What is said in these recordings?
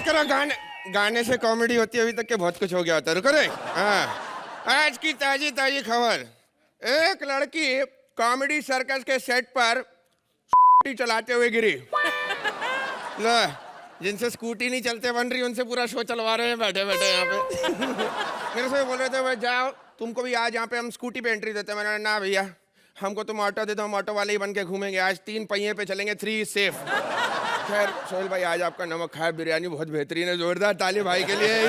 बस करो, गाने गाने से कॉमेडी होती है, अभी तक के बहुत कुछ हो गया होता है। रुको रे। हाँ, आज की ताजी ताजी खबर, एक लड़की कॉमेडी सर्कस के सेट पर चलाते हुए गिरी। लो, जिनसे स्कूटी नहीं चलते बन रही उनसे पूरा शो चलवा रहे हैं बैठे बैठे यहाँ पे। मेरे से बोल रहे थे भाई जाओ, तुमको भी आज यहाँ पे हम स्कूटी पे एंट्री देते हैं। मैंने ना भैया, हमको तुम ऑटो दे दो, हम ऑटो वाले ही बन के घूमेंगे। आज 3 पहिए पे चलेंगे, 3 सेफ। खैर सोहेल भाई, आज आपका नमक खाया बिरयानी बहुत बेहतरीन है, जोरदार ताली भाई के लिए।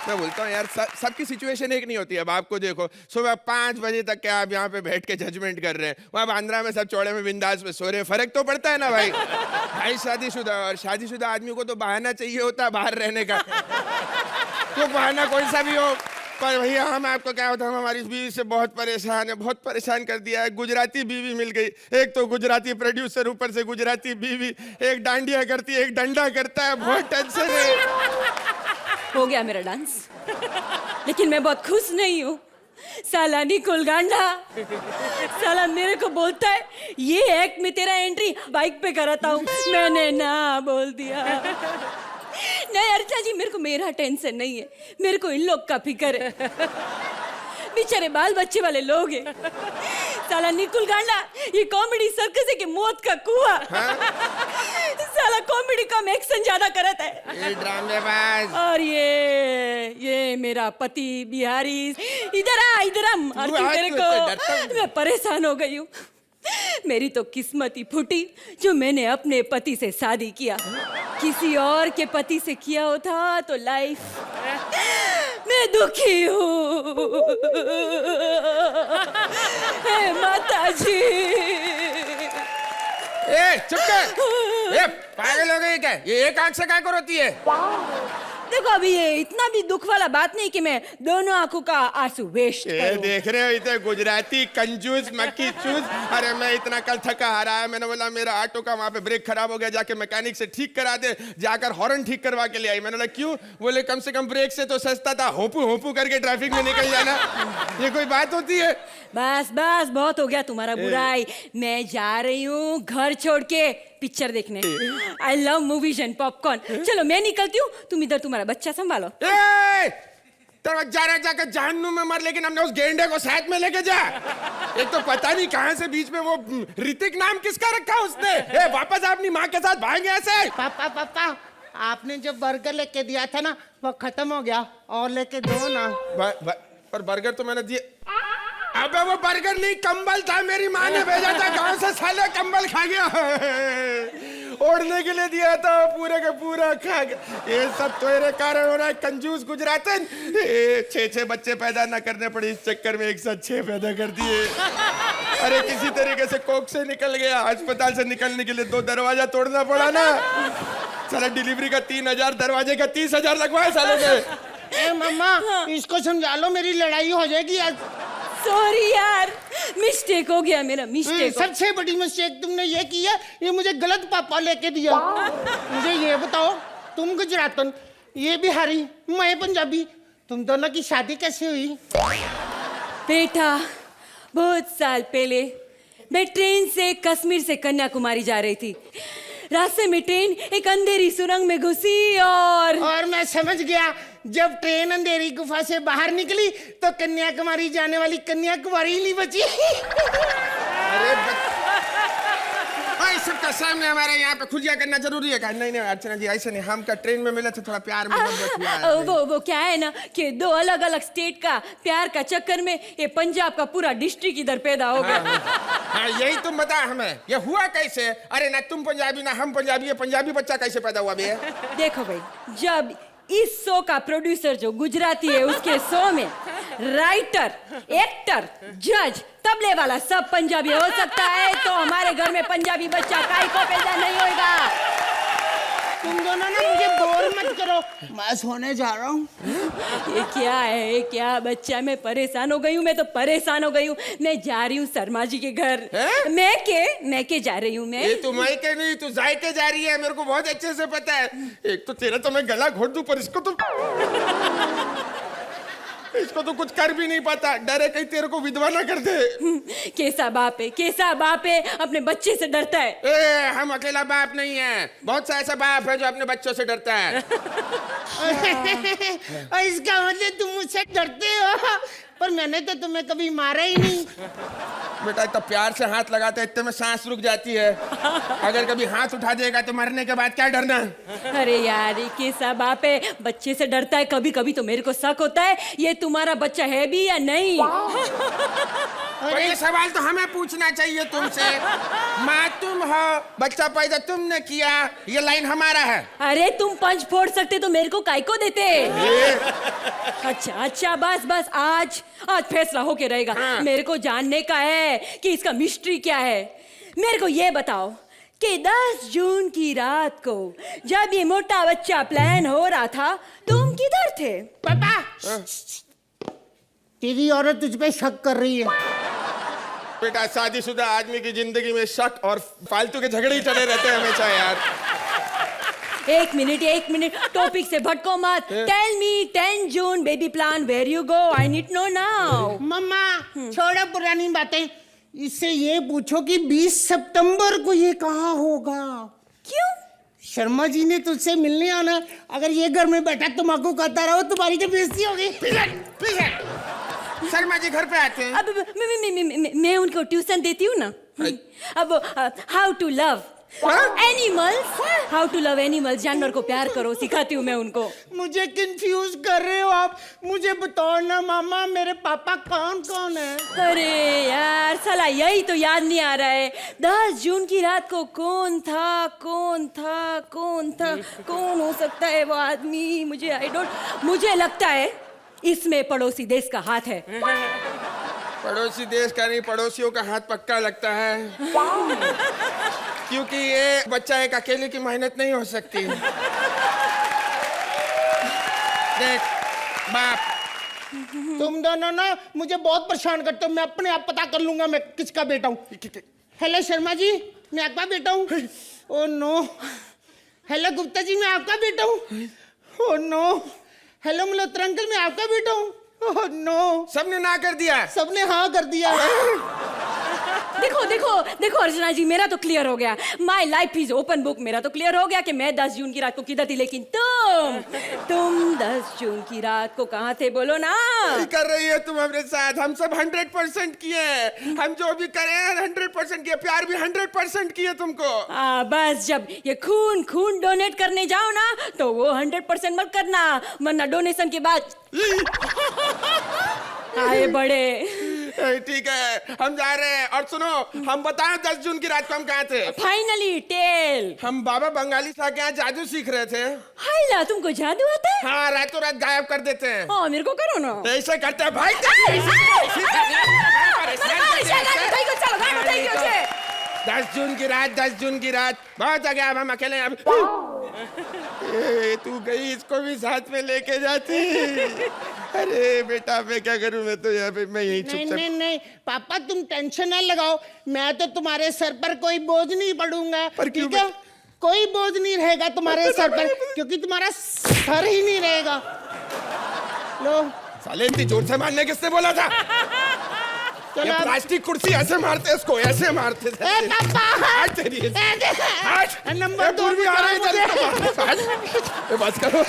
मैं बोलता हूँ यार, सबकी सिचुएशन एक नहीं होती है। अब आपको देखो, सुबह 5 बजे तक के आप यहाँ पे बैठ के जजमेंट कर रहे हैं, वहाँ बांद्रा में सब चौड़े में बिंदास में सो रहे हैं। फर्क तो पड़ता है ना भाई। भाई शादीशुदा, और शादीशुदा आदमी को तो बहाना चाहिए होता है बाहर रहने का। तो बहाना कोई सा भी हो, पर भैया हम आपको क्या होता है, हम हमारी बीवी से बहुत परेशान है, बहुत परेशान कर दिया है। गुजराती बीवी मिल गई, एक तो गुजराती प्रोड्यूसर, ऊपर से गुजराती बीवी, एक डांडिया करती है, एक डंडा करता है, बहुत टेंशन है। हो गया मेरा डांस, लेकिन मैं बहुत खुश नहीं हूँ। साला निकुल गांडा साला मेरे को बोलता है ये एक्ट में तेरा एंट्री बाइक पे कराता हूँ। मैंने ना बोल दिया। नहीं अर्चा जी, मेरे को मेरा टेंशन नहीं है, मेरे को इन लोग का फिक्र है। बेचारे बाल बच्चे वाले लोग हैं। साला निकुल गांडा ये कॉमेडी सर्कस है कि मौत का कुआं। साला कॉमेडी कम एक्शन ज्यादा करता है। ये ड्रामेबाज। और ये मेरा पति बिहारी, इधर आ मारती मेरे को। मैं परेशान हो गई हूँ। मेरी तो किस्मत ही फूटी जो मैंने अपने पति से शादी किया। किसी और के पति से किया होता तो लाइफ मैं दुखी हूँ। हे माता जी। ए चुप कर, ये पागल हो गई क्या? ये एक आंख से क्या रोती है? देखो अभी ये इतना भी दुख वाला बात नहीं कि मैं दोनों आंखों का आंसू वेस्ट करूं। देख रहे हो इतने गुजराती कंजूस मक्खी चूस। अरे मैं इतना कल थका हारा है, मैंने बोला मेरा ऑटो का वहाँ पे ब्रेक खराब हो गया, जाके मैकेनिक से ठीक करा दे। जाकर हॉर्न ठीक करवा के ले आई। मैंने बोला क्यों? बोले कम से कम ब्रेक से तो सस्ता था, होपू होपू करके ट्रैफिक में निकल जाना। ये कोई बात होती है? बस बस बहुत हो गया तुम्हारा बुराई। मैं जा रही हूँ घर छोड़ के पिक्चर देखने। I love movies and popcorn. चलो मैं निकलती हूँ, तुम इधर तुम्हारा बच्चा संभालो। जाकर जहन्नुम में मर, लेकिन हमने उस गेंडे को साथ में लेके जा। एक तो पता नहीं कहां से बीच में वो ऋतिक नाम किसका रखा उसने। वापस अपनी माँ के साथ भागेंगे ऐसे। पापा आपने जो बर्गर लेके दिया था ना वो खत्म हो गया, और लेके दो ना। पर बर्गर तो मैंने दिए। अबे वो बर्गर नहीं, कंबल था, मेरी माँ ने भेजा था गांव से, साले कंबल खा गया। ओढ़ने के लिए दिया था, पूरे का पूरा खा गया। ये सब तेरे कारण हो रहा है कंजूस गुजरातन। 6 बच्चे पैदा ना करने पड़े, इस चक्कर में एक साथ 6 पैदा कर दिए। अरे किसी तरीके से कोख से निकल गया, अस्पताल से निकलने के लिए 2 दरवाजा तोड़ना पड़ा ना। साला डिलीवरी का 3000, दरवाजे का 30,000 लगवाए साले ने। मम्मा इसको समझा लो, मेरी लड़ाई हो जाएगी आज। सॉरी यार, मिस्टेक हो गया मेरा, मिस्टेक। सबसे बड़ी मिस्टेक तुमने ये की है, ये मुझे गलत पापा लेके दिया। मुझे ये बताओ, तुम गुजरातन, ये बिहारी, मैं पंजाबी, तुम दोनों की शादी कैसे हुई? बेटा बहुत साल पहले मैं ट्रेन से कश्मीर से कन्याकुमारी जा रही थी। रास्ते में ट्रेन एक अंधेरी सुरंग में घुसी और मैं समझ गया, जब ट्रेन अंधेरी गुफा से बाहर निकली तो कन्याकुमारी जाने वाली कन्याकुमारी ही नहीं बची। अरे भाई सबका सामने हमारे यहाँ पे खुलिया करना जरूरी है। नहीं अर्चना जी ऐसे नहीं, हम का ट्रेन में मिले थे थोड़ा प्यार में वो क्या है ना कि 2 अलग अलग स्टेट का प्यार का चक्कर में ये पंजाब का पूरा डिस्ट्रिक्ट इधर पैदा हो गया। हाँ, यही तुम बता हमें, ये हुआ कैसे? अरे ना तुम पंजाबी ना हम पंजाबी, ये पंजाबी बच्चा कैसे पैदा हुआ बे? देखो भाई, जब इस शो का प्रोड्यूसर जो गुजराती है, उसके शो में राइटर, एक्टर, जज, तबले वाला सब पंजाबी हो सकता है, तो हमारे घर में पंजाबी बच्चा काहे को पैदा नहीं होगा। तुम दोनों ना मुझे बोर मत करो, मैं सोने जा रहा हूँ। ये क्या है, ये क्या बच्चा? मैं परेशान हो गई हूँ, मैं तो परेशान हो गई हूँ। मैं जा रही हूँ शर्मा जी के घर। मैं के जा रही हूँ। मैं ये तू मैं के नहीं, तू जायके जा रही है, मेरे को बहुत अच्छे से पता है। एक तो तेरा तो मैं गला घोट दूं, पर इसको तो इसको तो कुछ कर भी नहीं पाता, डरे कहीं तेरे को विधवा ना कर दे। कैसा बाप है, कैसा बाप है, अपने बच्चे से डरता है। ए, हम अकेला बाप नहीं है, बहुत सा ऐसा बाप है जो अपने बच्चों से डरता है। और इसका मतलब तुम मुझसे डरते हो, पर मैंने तो तुम्हें कभी मारा ही नहीं। बेटा इतना प्यार से हाथ लगाते इतने में सांस रुक जाती है, अगर कभी हाथ उठा देगा तो मरने के बाद क्या डरना। अरे यार ये कैसा बाप है, बच्चे से डरता है। कभी कभी तो मेरे को शक होता है ये तुम्हारा बच्चा है भी या नहीं। पर ये सवाल तो हमें पूछना चाहिए तुमसे। माँ तुम हो, बच्चा पैदा तुमने किया, ये लाइन हमारा है। अरे तुम पंच फोड़ सकते तो मेरे को काय को देते। अच्छा बस बस, आज फैसला होके रहेगा। हाँ। मेरे को जानने का है कि इसका मिस्ट्री क्या है। मेरे को ये बताओ कि 10 जून की रात को जब ये मोटा बच्चा प्लान हो रहा था तुम किधर थे? पापा, तेरी औरत तुझ पे शक कर रही है। बेटा शादीशुदा आदमी की जिंदगी में शक और फालतू के झगड़े ही चले रहते हैं हमेशा यार। एक मिनट, टॉपिक से भटको मत। Tell me 10 June baby plan, where you go, I need know now. मम्मा छोड़ो पुरानी बातें, इससे ये पूछो कि 20 सितंबर को ये कहाँ होगा। क्यों? शर्मा जी ने तुझसे मिलने आना। अगर ये घर में बैठा तम्बाकू खाता रहो तुम्हारी तो बेइज्जती होगी। शर्मा जी घर पे आते हैं। अब मैं उनको ट्यूशन देती हूँ ना। अब how to love animals, how to love animals, जानवर को प्यार करो सिखाती हूँ मैं उनको। मुझे कंफ्यूज कर रहे हो आप, मुझे बताओ ना मामा मेरे पापा कौन कौन है। अरे यार साला यही तो याद नहीं आ रहा है। 10 जून की रात को कौन था, कौन हो सकता है वो आदमी? मुझे लगता है इसमें पड़ोसी देश का हाथ है। पड़ोसी देश का नहीं, पड़ोसियों का हाथ पक्का लगता है। क्योंकि ये बच्चा एक अकेले की मेहनत नहीं हो सकती। देख बाप, तुम दोनों ना मुझे बहुत परेशान करते हो। मैं अपने आप पता कर लूंगा मैं किसका बेटा हूँ। हेलो शर्मा जी, मैं आपका बेटा हूँ। Oh no. Hello Gupta ji, मैं आपका बेटा हूँ। Oh no. Hello Malhotra uncle, मैं आपका बेटा हूँ। Oh no. सबने ना कर दिया। सबने हाँ कर दिया। देखो अर्चना जी, मेरा तो क्लियर हो गया। My life is open book. मेरा तो क्लियर हो गया कि मैं 10 जून की रात को किधर थी, लेकिन तुम 10 जून की रात को कहाँ थे बोलो ना। कर रही है तुम अपने साथ, हम सब 100% किए। हम जो भी करे 100% किए, प्यार भी 100% किए तुमको। बस जब ये खून डोनेट करने जाओ ना तो वो 100% मत करना, वरना डोनेशन के बाद आए बड़े। ठीक है हम जा रहे हैं। और सुनो, हम बताएं 10 जून की रात को हम कहाँ थे? Finally tell. हम बाबा बंगाली साहब के यहाँ जादू सीख रहे थे। हाइला, तुमको जादू आता है? हाँ, रातों रात गायब कर देते हैं। मेरे को करो ना। ऐसे करते हैं भाई। 10 जून की रात बहुत आ गया। अब हम अकेले अब तू गई, इसको भी साथ में लेके जाती। अरे बेटा मैं क्या करूं, मैं तो यहाँ पे मैं यही चुपचाप। नहीं पापा तुम टेंशन ना लगाओ, मैं तो तुम्हारे सर पर कोई बोझ नहीं पड़ूंगा। पर क्यों? ठीक है, कोई बोझ नहीं रहेगा तुम्हारे सर पर, क्योंकि तुम्हारा सर ही नहीं रहेगा। लो साले इतनी जोर से मारने किसने बोला था? ये प्लास्टिक कुर्सी ऐसे मारते, इसको ऐसे मारते थे। पापा तेरी नंबर 2 भी आ रहा है। बस करो।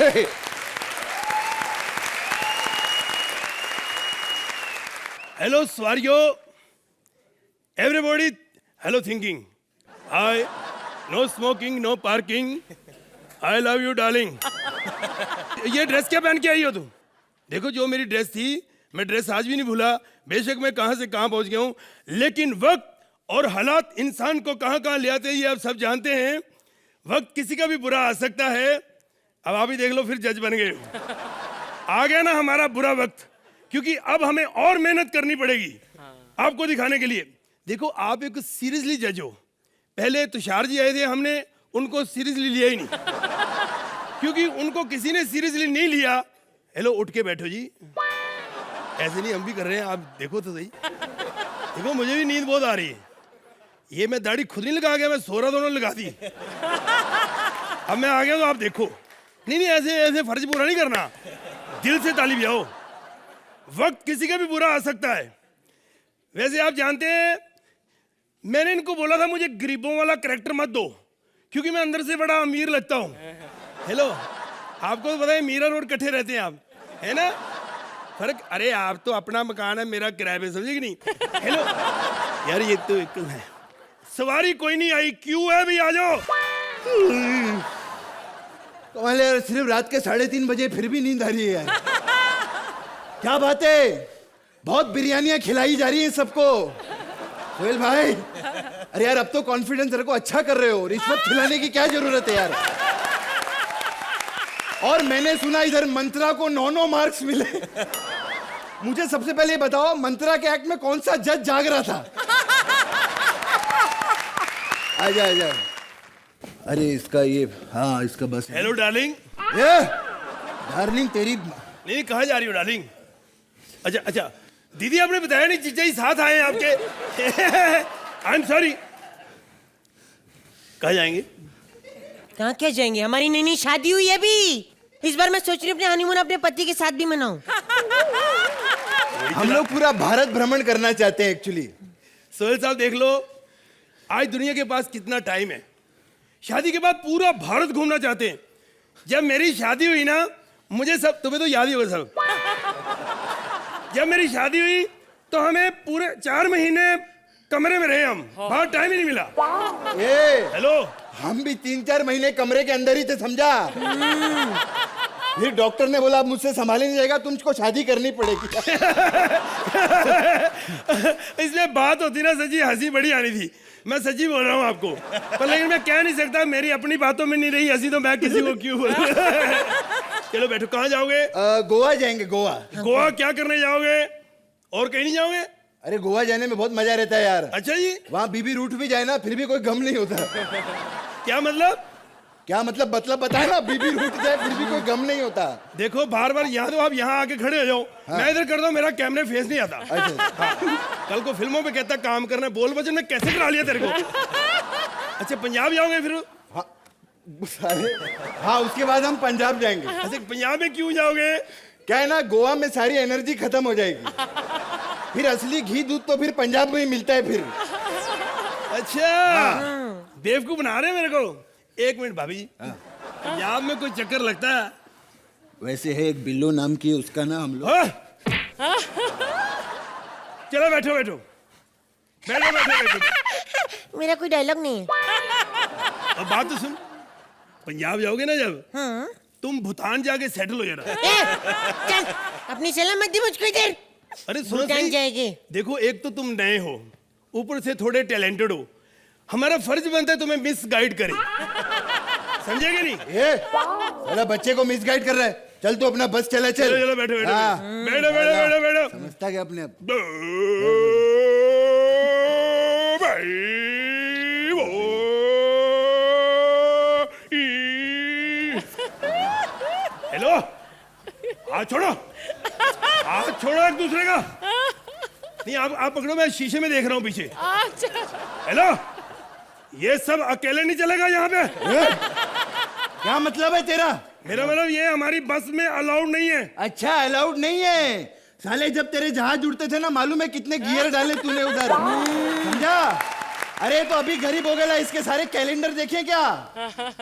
Hello, Swario. Everybody, hello thinking. No smoking, no parking. I love you, darling. ये ड्रेस क्या पहन के आई हो तुम? देखो जो मेरी ड्रेस थी, मैं ड्रेस आज भी नहीं भूला। बेशक मैं कहाँ से कहाँ पहुँच गया हूँ, लेकिन वक्त और हालात इंसान को कहाँ कहाँ ले आते हैं ये आप सब जानते हैं। वक्त किसी का भी बुरा आ सकता है। अब आप ही देख लो, फिर जज बन गए। आ गया ना हमारा बुरा वक्त, क्योंकि अब हमें और मेहनत करनी पड़ेगी आपको दिखाने के लिए। देखो आप एक सीरियसली जज हो। पहले तुषार जी आए थे, हमने उनको सीरियसली लिया ही नहीं, क्योंकि उनको किसी ने सीरियसली नहीं लिया। हेलो उठ के बैठो जी, ऐसे नहीं हम भी कर रहे हैं, आप देखो तो सही। देखो मुझे भी नींद बहुत आ रही है। ये मैं दाढ़ी खुद नहीं लगा गया, मैं सोरा दोनों लगा दी। अब मैं आ गया तो आप देखो। नहीं ऐसे फर्ज पूरा नहीं करना, दिल से ताली बजाओ। वक्त किसी का भी बुरा आ सकता है। वैसे आप जानते हैं, मैंने इनको बोला था मुझे गरीबों वाला करैक्टर मत दो, क्योंकि मैं अंदर से बड़ा अमीर लगता हूँ। हेलो, आपको तो पता है मीरा रोड इकट्ठे रहते हैं आप, है ना? फर्क, अरे आप तो अपना मकान है, मेरा किराए पे, समझे कि नहीं? हेलो यार, ये तो एक है। सवारी कोई नहीं आई, क्यों है भी? आ जाओ। कमाल है यार, सिर्फ रात के 3:30 बजे फिर भी नींद आ रही है यार। क्या बात है, बहुत बिरयानियां खिलाई जा रही हैं सबको। सोहेल भाई, अरे यार अब तो कॉन्फिडेंस रखो, अच्छा कर रहे हो, रिश्वत खिलाने की क्या जरूरत है यार। और मैंने सुना इधर मंत्रा को 9 मार्क्स मिले। मुझे सबसे पहले ये बताओ, मंत्रा के एक्ट में कौन सा जज जाग रहा था? आजा आजा। अरे इसका ये, हाँ इसका बस। Hello darling. ये डार्लिंग तेरी। नहीं, कहाँ जा रही हो डार्लिंग? अच्छा अच्छा, दीदी आपने बताया नहीं, जीजा जी साथ आए हैं आपके। I am sorry. कहाँ जाएंगे? कहाँ क्या जाएंगे, हमारी नई नई शादी हुई है अभी। इस बार मैं सोच रही हूँ अपने हनीमून अपने पति के साथ भी मनाऊं। हम लोग पूरा भारत भ्रमण करना चाहते हैं एक्चुअली। सोहेल साहब देख लो, आज दुनिया के पास कितना टाइम है। शादी के बाद पूरा भारत घूमना चाहते हैं। जब मेरी शादी हुई ना, मुझे सब, तुम्हें तो याद ही होगा सब, जब मेरी शादी हुई तो हमें पूरे 4 महीने कमरे में रहे हम, बाहर टाइम ही नहीं मिला। हेलो, हम भी 3-4 महीने कमरे के अंदर ही थे, समझा? फिर डॉक्टर ने बोला अब मुझसे संभाले नहीं जाएगा, तुमको शादी करनी पड़ेगी। इसलिए बात होती ना सच्ची, हंसी बड़ी आनी थी। मैं सच्ची बोल रहा हूँ आपको, पर लेकिन मैं कह नहीं सकता, मेरी अपनी बातों में नहीं रही हंसी, तो मैं किसी को क्यों बोलूं। चलो बैठो, कहाँ जाओगे? गोवा जाएंगे, गोवा। गोवा क्या करने जाओगे? और कहीं नहीं जाओगे? अरे गोवा जाने में बहुत मजा रहता है यार। अच्छा जी। वहाँ बीबी रूठ भी जाए ना, फिर भी कोई गम नहीं होता। क्या मतलब? क्या मतलब बताए ना, बीबी रूठ जाए फिर भी कोई गम नहीं होता। देखो बार बार यहाँ तो आप यहाँ आके खड़े हो जाओ। हाँ। मैं इधर करता हूँ, मेरा कैमरे फेस नहीं आता। अच्छा। हाँ। कल को फिल्मों में कहता काम करना, बोल वचन में कैसे करा लिया तेरे को। अच्छा, पंजाब जाओगे फिर? हाँ, हाँ उसके बाद हम पंजाब जाएंगे। अच्छा, पंजाब में क्यों जाओगे? क्या है ना, गोवा में सारी एनर्जी खत्म हो जाएगी, फिर असली घी दूध तो फिर पंजाब में ही मिलता है फिर। अच्छा। हाँ। बेवकूफ बना रहे हैं मेरे को। एक मिनट भाभी, पंजाब में कोई चक्कर लगता है? वैसे है एक बिल्लो नाम की, उसका ना हम लोग। चलो बैठो बैठो बैठो बैठो बैठो। मेरा कोई डायलॉग नहीं है। अब बात तो सुन, पंजाब जाओगे ना जब, हाँ? तुम भूटान जाके सेटल हो जाना। चल अपनी सलाह मत दी मुझको इधर। अरे सुनो भूटान सही, जाएंगे। देखो एक तो तुम नए हो, ऊपर से थोड़े टैलेंटेड हो, हमारा फर्ज बनता है तुम्हें मिस गाइड करें, समझेगे नहीं? अरे बच्चे को मिस गाइड कर रहा है, चल तू अपना बस चला चल। चलो चलो बैठो बैठो हाँ। बैठो बैठो बैठो बैठो। समझता क्या अपने आप? भाई वो हेलो, हाथ छोड़ो, हाथ छोड़ो एक दूसरे का। नहीं आप पकड़ो, मैं शीशे में देख रहा हूँ पीछे। हेलो, ये सब अकेले नहीं चलेगा यहाँ पे। क्या मतलब है तेरा? मेरा मतलब ये हमारी बस में अलाउड नहीं है। अच्छा, अलाउड नहीं है। साले जब तेरे जहाज उड़ते थे ना, मालूम है कितने गियर डाले तूने उधर, समझा? अरे तो अभी गरीब हो गया, इसके सारे कैलेंडर देखे क्या?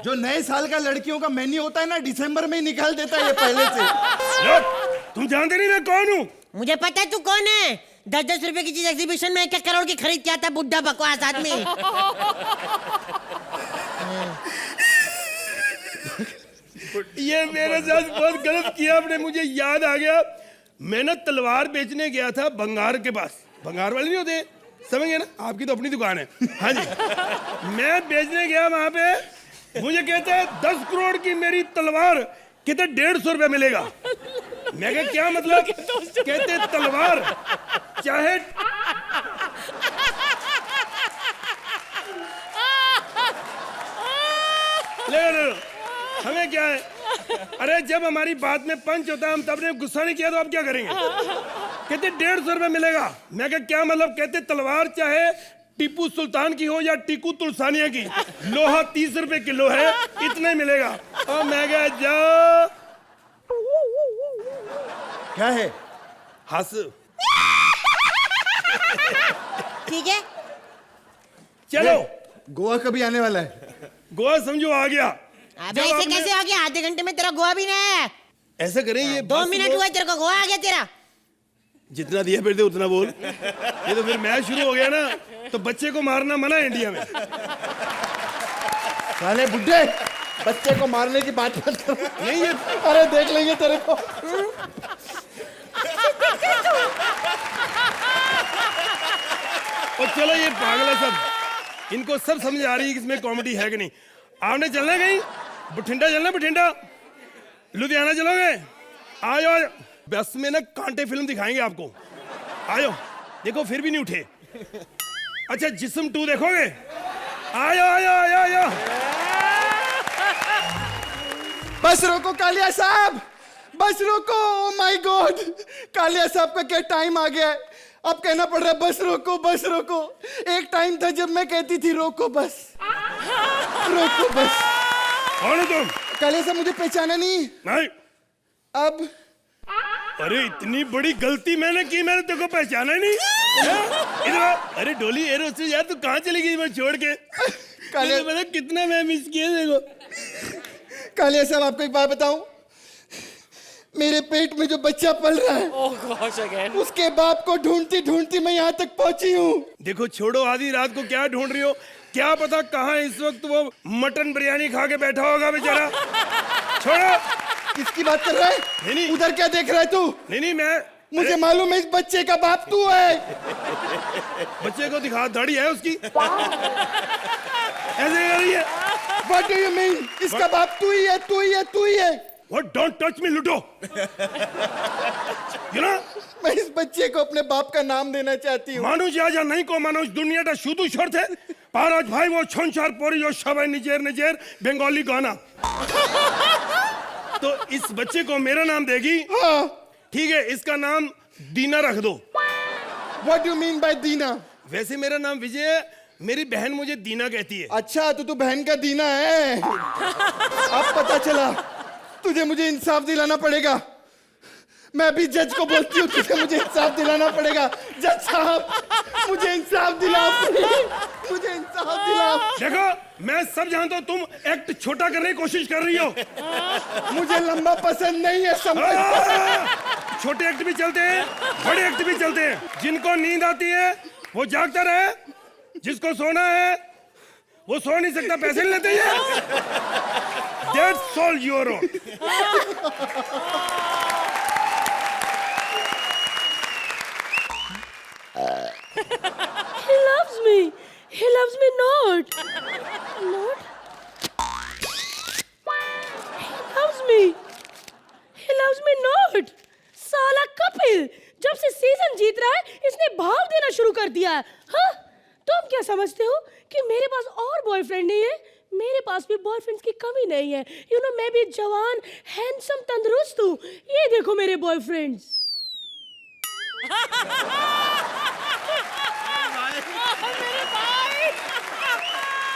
जो नए साल का लड़कियों का मेन्यू होता है ना, दिसंबर में ही निकाल देता है ये पहले से। लो, तुम जानते नहीं मैं कौन हूँ? मुझे पता है तू कौन है। 10-10 रुपए की चीज एग्जीबिशन में 1 करोड़ की खरीद के आता है बुढ़ा बकवास आदमी। ये मेरे साथ बहुत गलत किया आपने, मुझे याद आ गया। मैं ना तलवार बेचने गया था बंगार के पास। बंगार वाले नहीं होते, समझ गए ना? आपकी तो अपनी दुकान है। हाँ जी। मैं बेचने गया वहां पे, मुझे कहते हैं 10 करोड़ की मेरी तलवार, कहते 150 रुपए मिलेगा। मैं कहा क्या मतलब? कहते तलवार चाहे ले हमें क्या है? अरे जब हमारी बात में पंच होता है, हम तब ने गुस्सा नहीं किया तो अब क्या करेंगे? कहते 150 रुपए मिलेगा। मैं कहा क्या मतलब? कहते तलवार चाहे टीपू सुल्तान की हो या टीकू तुलसानिया की, लोहा 30 रुपए किलो है, इतने मिलेगा। और मैं कहा जा। क्या है? हंस। ठीक है। चलो गोवा कभी आने वाला है? गोवा समझो आ गया। अबे जब ऐसे आपने- कैसे आ गया? आधे घंटे में तेरा गोवा भी नहीं है। ऐसा करें ये 2 बस मिनट वो- हुआ तेरे को, गोवा आ गया तेरा। जितना दिया फिर दे उतना बोल। ये तो फिर मैच शुरू हो गया ना, तो बच्चे को मारना मना है इंडिया में। साले बुड्ढे, बच्चे को मारने की बात मत करो। नहीं ये अरे देख लेंगे तेरे को। और चलो ये पागल है सब, इनको सब समझ आ रही है कि इसमें कॉमेडी है कि नहीं। आपने चलना है कहीं? बठिंडा चलना, बठिंडा लुधियाना चलोगे? आयो आयो, बस में ना कांटे फिल्म दिखाएंगे आपको। आयो, देखो फिर भी नहीं उठे। अच्छा जिस्म 2 देखोगे? आयो आयो आयो आयो। बस रोको कालिया साहब, बस रोको। ओ माय गॉड, कालिया साहब का क्या टाइम आ गया है। अब कहना पड़ रहा है बस रोको, बस रोको। एक टाइम था जब मैं कहती थी रोको बस, रोको बस। कौन है तुम? कालिया साहब मुझे पहचाना नहीं? नहीं। अब अरे इतनी बड़ी गलती मैंने की, मैंने तेरे को पहचाना ही नहीं। हैं? इधर आ। अरे डोली एरो से यार, तू कहाँ चली गई मैं छोड़ के? कालिया पता कितना मैं मिस किया देखो। कालिया साहब आपको एक बात बताऊं, मेरे पेट में जो बच्चा पल रहा है उसके बाप को ढूंढती ढूंढती मैं यहाँ तक पहुंची हूँ। देखो छोड़ो, आधी रात को क्या ढूंढ रही हो? क्या पता कहाँ इस वक्त वो मटन बिरयानी खा के बैठा होगा बेचारा। छोड़ो। किसकी बात कर रहा है? नहीं। उधर क्या देख रहा है तू? नहीं मैं मुझे मालूम है इस बच्चे का बाप तू है। बच्चे को दिखा, दाढ़ी है उसकी। ऐसे कर रही है। What do you mean? इसका बाप तू ही है, तू ही है, तू ही है। What? Don't touch me, लुटो। You know? मैं इस बच्चे को अपने बाप का नाम देना चाहती हूँ। মানুষ যা নাই কো মানুষ দুনিয়াটা শুধু শর্তে পারাজ ভাই ও সংসার পরিও সবাই নিজের নিজের বেঙ্গলি গানা। तो इस बच्चे को मेरा नाम देगी? हाँ। ठीक है, इसका नाम दीना रख दो। What do you mean by दीना? वैसे मेरा नाम विजय है, मेरी बहन मुझे दीना कहती है। अच्छा तो तू बहन का दीना है। अब पता चला। तुझे मुझे इंसाफ दिलाना पड़ेगा। मैं अभी जज को बोलती हूँ, तुझे मुझे इंसाफ दिलाना पड़ेगा। जज साहब मुझे इंसाफ दिलाओ, मुझे इंसाफ दिलाओ। देखो मैं सब जानता हूँ, तुम एक्ट छोटा करने की कोशिश कर रही हो। मुझे लंबा पसंद नहीं है, समझ। छोटे एक्ट भी चलते हैं, बड़े एक्ट भी चलते हैं। जिनको नींद आती है वो जागता रहे, जिसको सोना है वो सो नहीं सकता, पैसे नहीं लेते हैं। That's all your own. He loves me. He loves me not. Not? He loves me. He loves me not. साला कपिल, जब से सीजन जीत रहा है इसने भाव देना शुरू कर दिया है। हाँ? तुम क्या समझते हो कि मेरे पास और बॉयफ्रेंड नहीं है? मेरे पास भी बॉयफ्रेंड्स की कमी नहीं है। यू नो मैं भी जवान, हैंडसम, तंदुरुस्त हूँ। ये देखो मेरे boyfriends.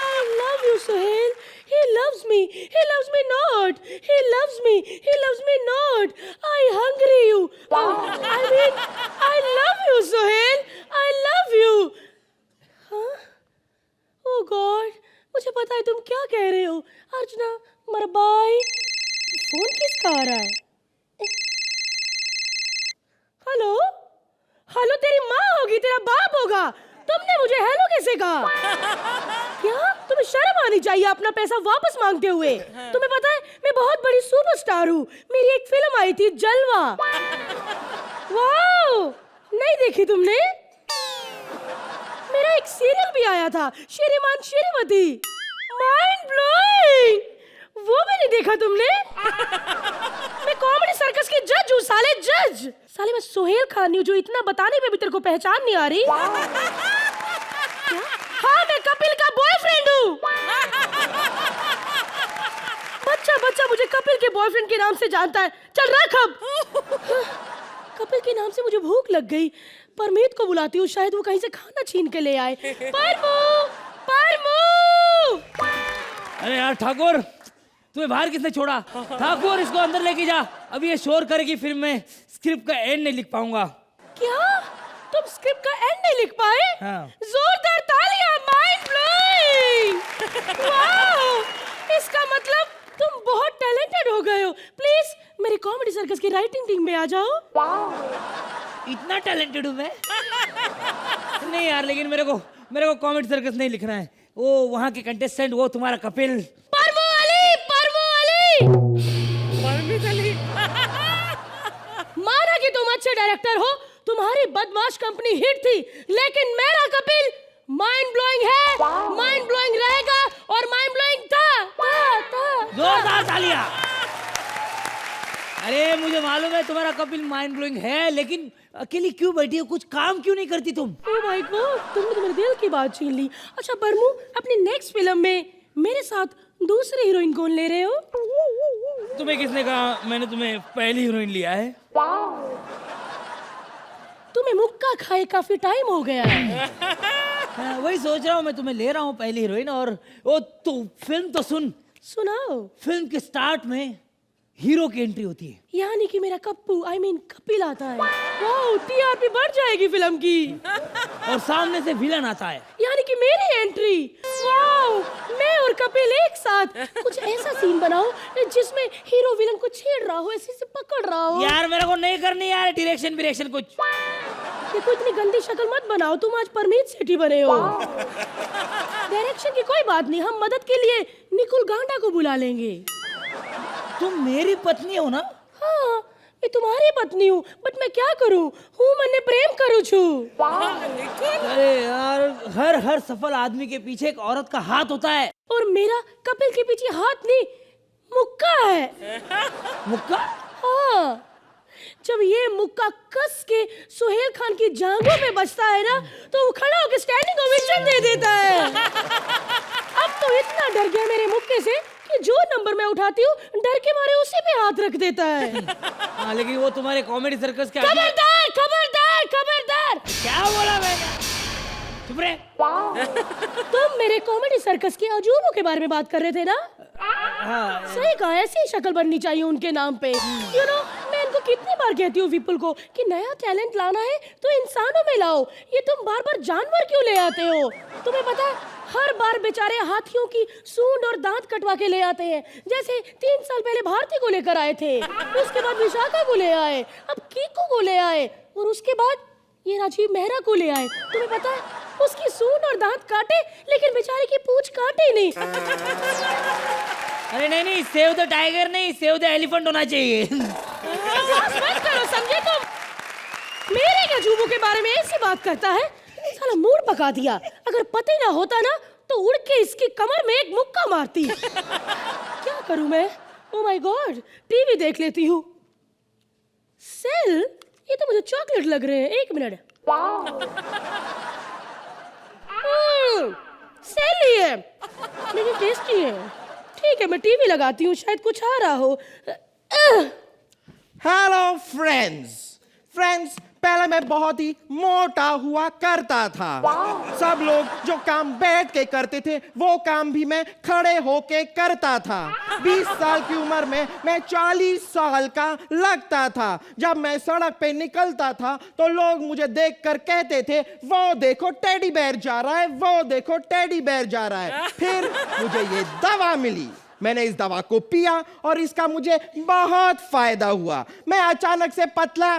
I love you, Sohail. He loves me. He loves me not. He loves me. He loves me not. I hungry you. I mean, I love you, Sohail. I love you. हाँ? Oh God. मुझे पता है तुम क्या कह रहे हो। अर्चना, मरबाई, phone किसका आ रहा है? हेलो? हेलो तेरी माँ होगी, तेरा बाप होगा। तुमने मुझे हेलो कैसे कहा? क्या? तुम्हें शर्म आनी चाहिए अपना पैसा वापस मांगते हुए। तुम्हें पता है मैं बहुत बड़ी सुपरस्टार हूँ। मेरी एक फिल्म आई थी जलवा। वाओ, नहीं देखी तुमने? मेरा एक सीरियल भी आया था, श्रीमान श्रीमती। Mind blowing. वो भी नहीं देखा तुमने? मैं कॉमेडी सर्कस की जज हूँ साले, जज। साले मैं सोहेल खान हूँ जो इतना बताने पे भी तेरे को पहचान नहीं आ रही। क्या? हाँ मैं कपिल का बॉयफ्रेंड हूँ। बच्चा मुझे कपिल के बॉयफ्रेंड के नाम से जानता है। चल रख अब। कपिल के नाम से मुझे भूख लग गई। परमीत को बुलाती हूँ, शायद वो कहीं से खाना छीन के ले आए। परमू। अरे यार ठाकुर, तुम्हें बाहर किसने छोड़ा? ठाकुर इसको अंदर लेके जा, अभी ये शोर करेगी फिल्म में। स्क्रिप्ट का एंड नहीं लिख पाऊंगा। क्या तुम स्क्रिप्ट का एंड नहीं लिख पाए? हाँ। जोरदार तालियां, माइंड ब्लोइंग। वाह, इसका मतलब तुम बहुत टैलेंटेड हो गए हो। प्लीज मेरी कॉमेडी सर्कस की राइटिंग टीम में आ जाओ। इतना टैलेंटेड हूँ मैं? नहीं यार, लेकिन मेरे को कॉमेडी सर्कस नहीं लिखना है। वो वहाँ के कंटेस्टेंट, वो तुम्हारा कपिल। परमो अली, परमो अली। परमित अली। माना कि तुम अच्छे डायरेक्टर हो, तुम्हारी बदमाश कंपनी हिट थी, लेकिन मेरा कपिल माइंड ब्लोइंग है, माइंड ब्लोइंग रहेगा और माइंड ब्लोइंग था। जोरदार तालियां। अरे मुझे मालूम है तुम्हारा कपिल माइंड ब्लोइंग है, लेकिन अकेली क्यों बैठी हो? कुछ काम क्यों नहीं करती तुम? ओह माय गॉड, तुमने तो मेरे दिल की बात छीन ली। अच्छा परमू, अपनी नेक्स्ट फिल्म में मेरे साथ दूसरी हीरोइन कौन ले रहे हो? तुम्हें किसने कहा मैंने तुम्हें पहली हीरोइन लिया है? तुम्हें मुक्का खाए काफी टाइम हो गया है। हाँ, वही सोच रहा हूँ, मैं तुम्हें ले रहा हूँ पहली हीरोइन। और वो तो फिल्म तो सुनाओ। फिल्म के स्टार्ट में हीरो की एंट्री होती है। यानी कि मेरा कप्पू, आई मीन कपिल आता है। वाह, टीआरपी बढ़ जाएगी फिल्म की। और सामने से विलन आता है। यानी कि मेरी एंट्री। वाह, मैं और कपिल एक साथ। कुछ ऐसा सीन बनाओ जिसमें हीरो विलन को छेड़ रहा हो, ऐसे से पकड़ रहा हो। यार मेरे को नहीं करनी यार डायरेक्शन कुछ। देखो इतनी गंदी शक्ल मत बनाओ, तुम आज परमीत सेठी बने हो। डायरेक्शन की कोई बात नहीं, हम मदद के लिए निकुल गांडा को बुला लेंगे। तुम मेरी पत्नी हो ना? हाँ, मैं तुम्हारी पत्नी हूँ, बट मैं क्या करूँ, हूँ मने प्रेम करूँ छू। अरे यार, हर सफल आदमी के पीछे एक औरत का हाथ होता है। और मेरा कपिल के पीछे हाथ नहीं, मुक्का है। मुक्का? हाँ, जब ये मुक्का कस के सुहेल खान की जांघों में बजता है ना, तो वो खड़ा होकर स्टैंडिंग ओवेशन दे देता है। अब तो इतना डर गया मेरे मुक्के से कि जो नंबर मैं उठाती हूँ, डर के मारे उसी पे हाथ रख देता है। हाँ, लेकिन वो तुम्हारे कॉमेडी सर्कस के खबरदार, खबरदार, खबरदार। क्या बोला मैंने? चुप रहे। तुम मेरे कॉमेडी सर्कस के अजूबों के बारे में बात कर रहे थे ना? हाँ, सही कहा, ऐसी शक्ल बननी चाहिए उनके नाम पे। यू नो, मैं इनको कितनी बार कहती हूँ विपुल को कि नया टैलेंट लाना है तो इंसानों में लाओ, ये तुम बार बार जानवर क्यों ले आते हो? तुम्हें पता है, हर बार बेचारे हाथियों की सूंड और दांत कटवा के ले आते हैं। जैसे 3 साल पहले भारती को लेकर आए थे, उसके बाद विशाखा को ले आए, अब कीकू को ले आए, और उसके बाद ये राजीव मेहरा को ले आए। तुम्हें पता है, उसकी सूंड और दांत काटे, लेकिन बेचारे की पूंछ काटे नहीं। अरे नहीं, सेव द टाइगर नहीं, सेव द एलिफेंट होना चाहिए। मत करो, समझे तुम? मेरे क्या अजूबों के बारे में ऐसी बात करता है? साला मूड पका दिया। अगर पति ना होता ना, तो उड़ के इसकी कमर में एक मुक्का मारती। क्या करूं मैं? ओह माय गॉड, टीवी देख लेती हूँ। सेल, ये तो मुझे चॉकलेट लग रहे हैं। 1 मिनट। सेल ही है, लेकिन टेस्टी है। ठीक है, मैं टीवी लगाती हूँ, शायद कुछ आ रहा हो। Hello friends. पहले मैं बहुत ही मोटा हुआ करता था। सब लोग जो काम बैठ के करते थे, वो काम भी मैं खड़े होके करता था। 20 साल की उम्र में मैं 40 साल का लगता था। जब मैं सड़क पे निकलता था तो लोग मुझे देखकर कहते थे, वो देखो टेडी बेयर जा रहा है, वो देखो टेडी बेयर जा रहा है। फिर मुझे ये दवा मिली, मैंने इस दवा को पिया और इसका मुझे बहुत फायदा हुआ। मैं अचानक से पतला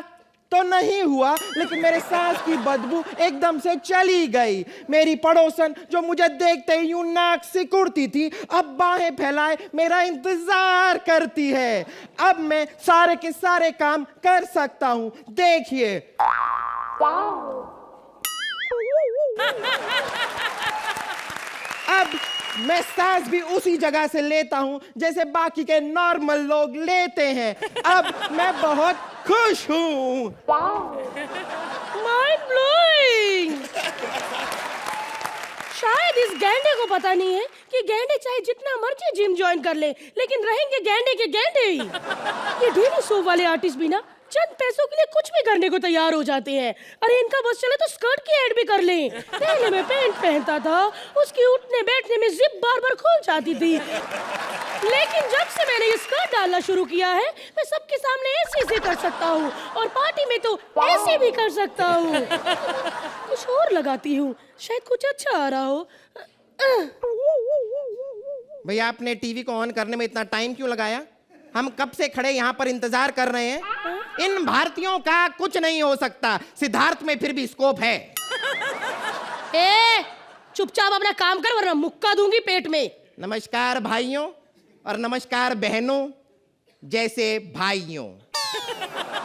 तो नहीं हुआ, लेकिन मेरे सांस की बदबू एकदम से चली गई। मेरी पड़ोसन जो मुझे देखते ही यूं नाक सिकुड़ती थी, अब बाहें फैलाए मेरा इंतजार करती है। अब मैं सारे के सारे काम कर सकता हूं, देखिए। अब मैं सांस भी उसी जगह से लेता हूं जैसे बाकी के नॉर्मल लोग लेते हैं। अब मैं बहुत खुश हूं। Mind blowing. शायद इस गैंडे को पता नहीं है कि गैंडे चाहे जितना मर्जी जिम ज्वाइन कर ले, लेकिन रहेंगे गैंडे के गैंडे ही। ये डेली शो वाले आर्टिस्ट भी ना चंद पैसों के लिए कुछ भी करने को तैयार हो जाते हैं। अरे इनका बस चले तो स्कर्ट की ऐड भी कर लें। पहले मैं पैंट पहनता था, उसकी उठने बैठने में जिप बार बार खुल जाती थी, लेकिन जब से मैंने ये स्कर्ट डालना शुरू किया है, मैं सबके सामने ऐसे ऐसे कर सकता हूँ और पार्टी में तो ऐसे भी कर सकता हूँ। कुछ और लगाती हूँ, शायद कुछ अच्छा आ रहा हो। भैया आपने टीवी को ऑन करने में इतना टाइम क्यों लगाया? हम कब से खड़े यहाँ पर इंतजार कर रहे हैं। इन भारतीयों का कुछ नहीं हो सकता, सिद्धार्थ में फिर भी स्कोप है। चुपचाप अपना काम कर वरना मुक्का दूंगी पेट में। नमस्कार भाइयों और नमस्कार बहनों जैसे भाइयों।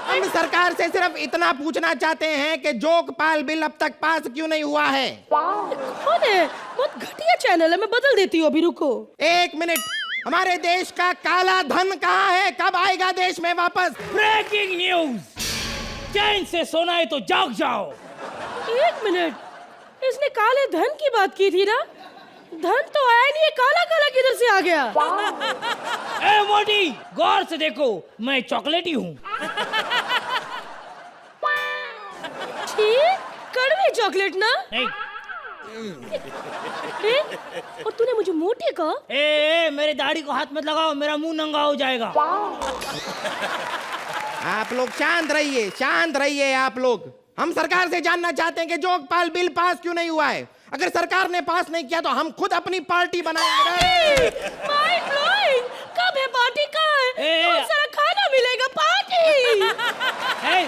हम सरकार से सिर्फ इतना पूछना चाहते हैं कि जोगपाल बिल अब तक पास क्यों नहीं हुआ है। कौन है? बहुत घटिया चैनल है, मैं बदल देती हूँ, अभी रुको। एक मिनट, हमारे देश का काला धन कहाँ है? कब आएगा देश में वापस? ब्रेकिंग न्यूज, चैन से सोना है तो जाग जाओ। एक मिनट, इसने काले धन की बात की थी ना? धन तो आया नहीं है, काला काला किधर से आ गया? ए मोटी, गौर से देखो, मैं चॉकलेटी हूँ। ठीक, कड़वी चॉकलेट ना? नहीं। और तूने मुझे मोटी कहा? ए, मेरे दाढ़ी को हाथ मत लगाओ, मेरा मुंह नंगा हो जाएगा। आप लोग शांत रहिए, शांत रहिए आप लोग। हम सरकार से जानना चाहते हैं कि जोगपाल बिल पास क्यों नहीं हुआ है। अगर सरकार ने पास नहीं किया तो हम खुद अपनी पार्टी बनाएंगे। माइंड ब्लोइंग, कब है पार्टी? कहाँ है? कौन सा खाना मिलेगा? पार्टी। ए,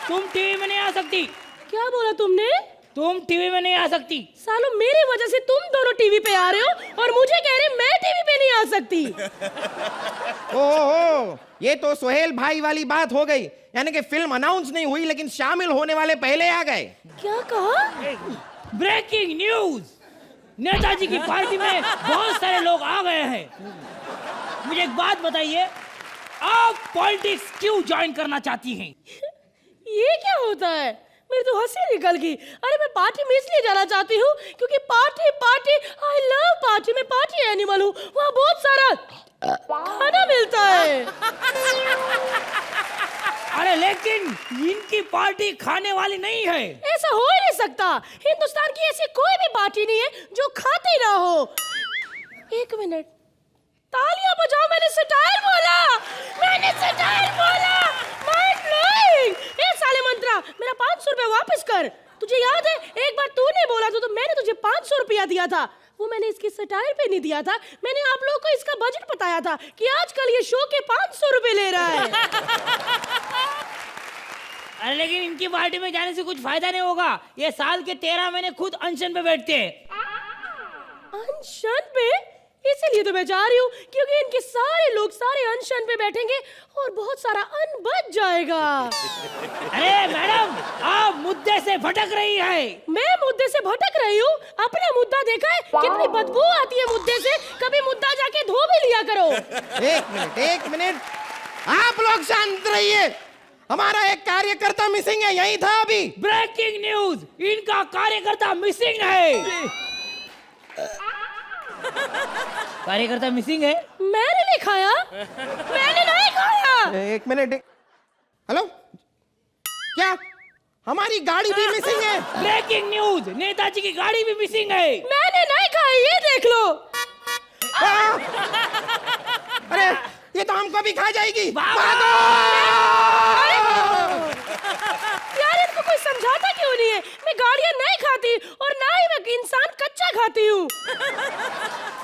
तुम टीवी में नहीं आ सकती। क्या बोला तुमने? तुम टीवी में नहीं आ सकती। सालों मेरी वजह से तुम दोनों टीवी पे आ रहे हो और मुझे कह रहे मैं टीवी पे नहीं आ सकती। ओहो, ये तो सोहेल भाई वाली बात हो गई। यानी कि फिल्म अनाउंस नहीं हुई लेकिन शामिल होने वाले पहले आ गए। क्या कहा? ब्रेकिंग न्यूज, नेताजी की पार्टी में बहुत सारे लोग आ गए हैं। मुझे एक बात बताइए, आप पॉलिटिक्स क्यों ज्वाइन करना चाहती हैं? ये क्या होता है? मेरी तो हंसी निकल गई। अरे मैं पार्टी में इसलिए जाना चाहती हूँ क्योंकि party party I love party, में पार्टी एनिमल हूँ। वहाँ बहुत सारा खाना मिलता है। अरे लेकिन इनकी पार्टी खाने वाली नहीं है। ऐसा हो ही नहीं सकता। हिंदुस्तान की ऐसी कोई भी पार्टी नहीं है जो खाती ना हो। एक मिनट, तालियां बजाओ, मैंने स्टाइल बोला, मैंने स्टाइल बोला। Mind blowing. ए साले मंत्रा, मेरा 500 रुपए वापस कर। तुझे याद है एक बार तूने बोला तो मैंने तुझे 500 रुपया दिया था, वो मैंने इसकी स्टाइल पे नहीं दिया था। मैंने आप लोगों को इसका बजट बताया था कि आजकल ये शो के 500 रुपए ले रहा है। अरे लेकिन इनकी पार्टी में जाने से कुछ फायदा नहीं होगा। ये साल के 13 महीने खुद अनशन पे बैठते हैं। अनशन पे? इसीलिए तो मैं जा रही हूँ क्योंकि इनके सारे लोग सारे अनशन पे बैठेंगे और बहुत सारा अन्न बच जाएगा। अरे मैडम, आप मुद्दे से भटक रही है। मैं मुद्दे से भटक रही हूँ? अपना मुद्दा देखा है? कितनी बदबू आती है मुद्दे से। कभी मुद्दा जाके धो भी लिया करो। एक मिनट, आप लोग शांत रहिए। हमारा एक कार्यकर्ता मिसिंग है, यही था अभी। ब्रेकिंग न्यूज, इनका कार्यकर्ता मिसिंग है। कार्यकर्ता मिसिंग है? मैंने नहीं खाया, मैंने नहीं खाया। एक मिनट, हेलो, क्या हमारी गाड़ी भी मिसिंग है? ब्रेकिंग न्यूज, नेताजी की गाड़ी भी मिसिंग है। मैंने नहीं खाई, ये देख लो। अरे ये तो हमको भी खा जाएगी। भागो! यार इनको कोई समझाता क्यों नहीं है? मैं गाड़ियां नहीं खाती और ना ही मैं इंसान कच्चा खाती हूँ।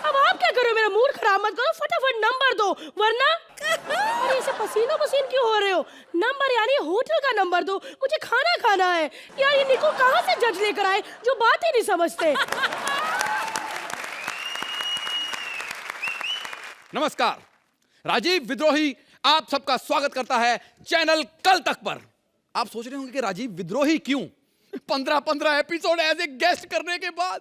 अब आप क्या करो, मेरा मूड खराब मत करो, फटाफट नंबर दो वरना। अरे ऐसे पसीनो पसीन क्यों हो रहे हो? नंबर यानी होटल का नंबर दो, मुझे खाना खाना है। यार ये निको कहाँ से जज लेकर आए जो बात ही नहीं समझते। नमस्कार, राजीव विद्रोही आप सबका स्वागत करता है चैनल कल तक पर। आप सोच रहे होंगे कि राजीव विद्रोही क्यों? 15 एपिसोड एज ए गेस्ट करने के बाद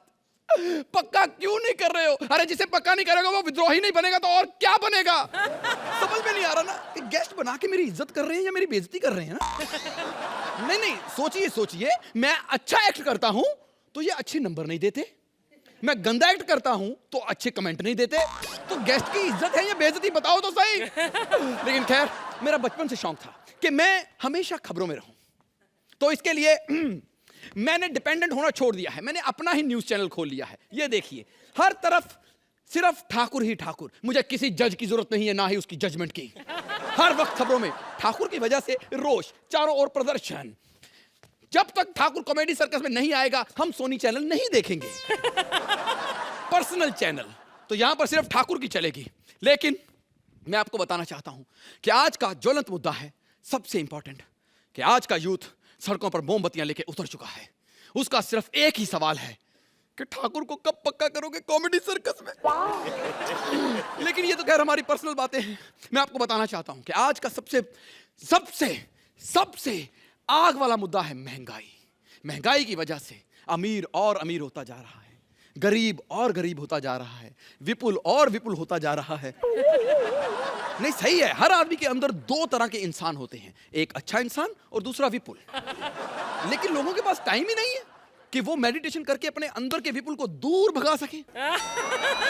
पक्का क्यों नहीं कर रहे हो? अरे जिसे पक्का नहीं करेगा वो विद्रोही नहीं बनेगा तो और क्या बनेगा? समझ में नहीं आ रहा ना कि गेस्ट बना के मेरी इज्जत कर रहे हैं या मेरी बेइज्जती कर रहे हैं ना? नहीं, सोचिए, मैं अच्छा एक्ट करता हूं तो ये अच्छे नंबर नहीं देते, मैं गंदा एक्ट करता हूं तो अच्छे कमेंट नहीं देते। तो गेस्ट की इज्जत है या बेइज्जती, बताओ तो सही। लेकिन खैर मेरा बचपन से शौक था कि मैं हमेशा खबरों में रहूं। तो इसके लिए मैंने डिपेंडेंट होना छोड़ दिया है। मैंने अपना ही न्यूज चैनल खोल लिया है। ये देखिए, हर तरफ सिर्फ ठाकुर ही ठाकुर। मुझे किसी जज की जरूरत नहीं है, ना ही उसकी जजमेंट की। हर वक्त खबरों में ठाकुर की वजह से रोष, चारों ओर प्रदर्शन। जब तक ठाकुर कॉमेडी सर्कस में नहीं आएगा, हम सोनी चैनल नहीं देखेंगे। पर्सनल चैनल तो यहां पर सिर्फ ठाकुर की चलेगी। लेकिन मैं आपको बताना चाहता हूं कि आज का ज्वलंत मुद्दा है, सबसे इंपॉर्टेंट, कि आज का यूथ सड़कों पर मोमबत्तियां लेके उतर चुका है। उसका सिर्फ एक ही सवाल है कि ठाकुर को कब पक्का करोगे कॉमेडी सर्कस में। लेकिन ये तो खैर हमारी पर्सनल बातें हैं। मैं आपको बताना चाहता हूं कि आज का सबसे सबसे सबसे आग वाला मुद्दा है महंगाई। महंगाई की वजह से अमीर और अमीर होता जा रहा है, गरीब और गरीब होता जा रहा है, विपुल और विपुल होता जा रहा है। नहीं, सही है, हर आदमी के अंदर दो तरह के इंसान होते हैं, एक अच्छा इंसान और दूसरा विपुल। लेकिन लोगों के पास टाइम ही नहीं है कि वो मेडिटेशन करके अपने अंदर के विपुल को दूर भगा सके।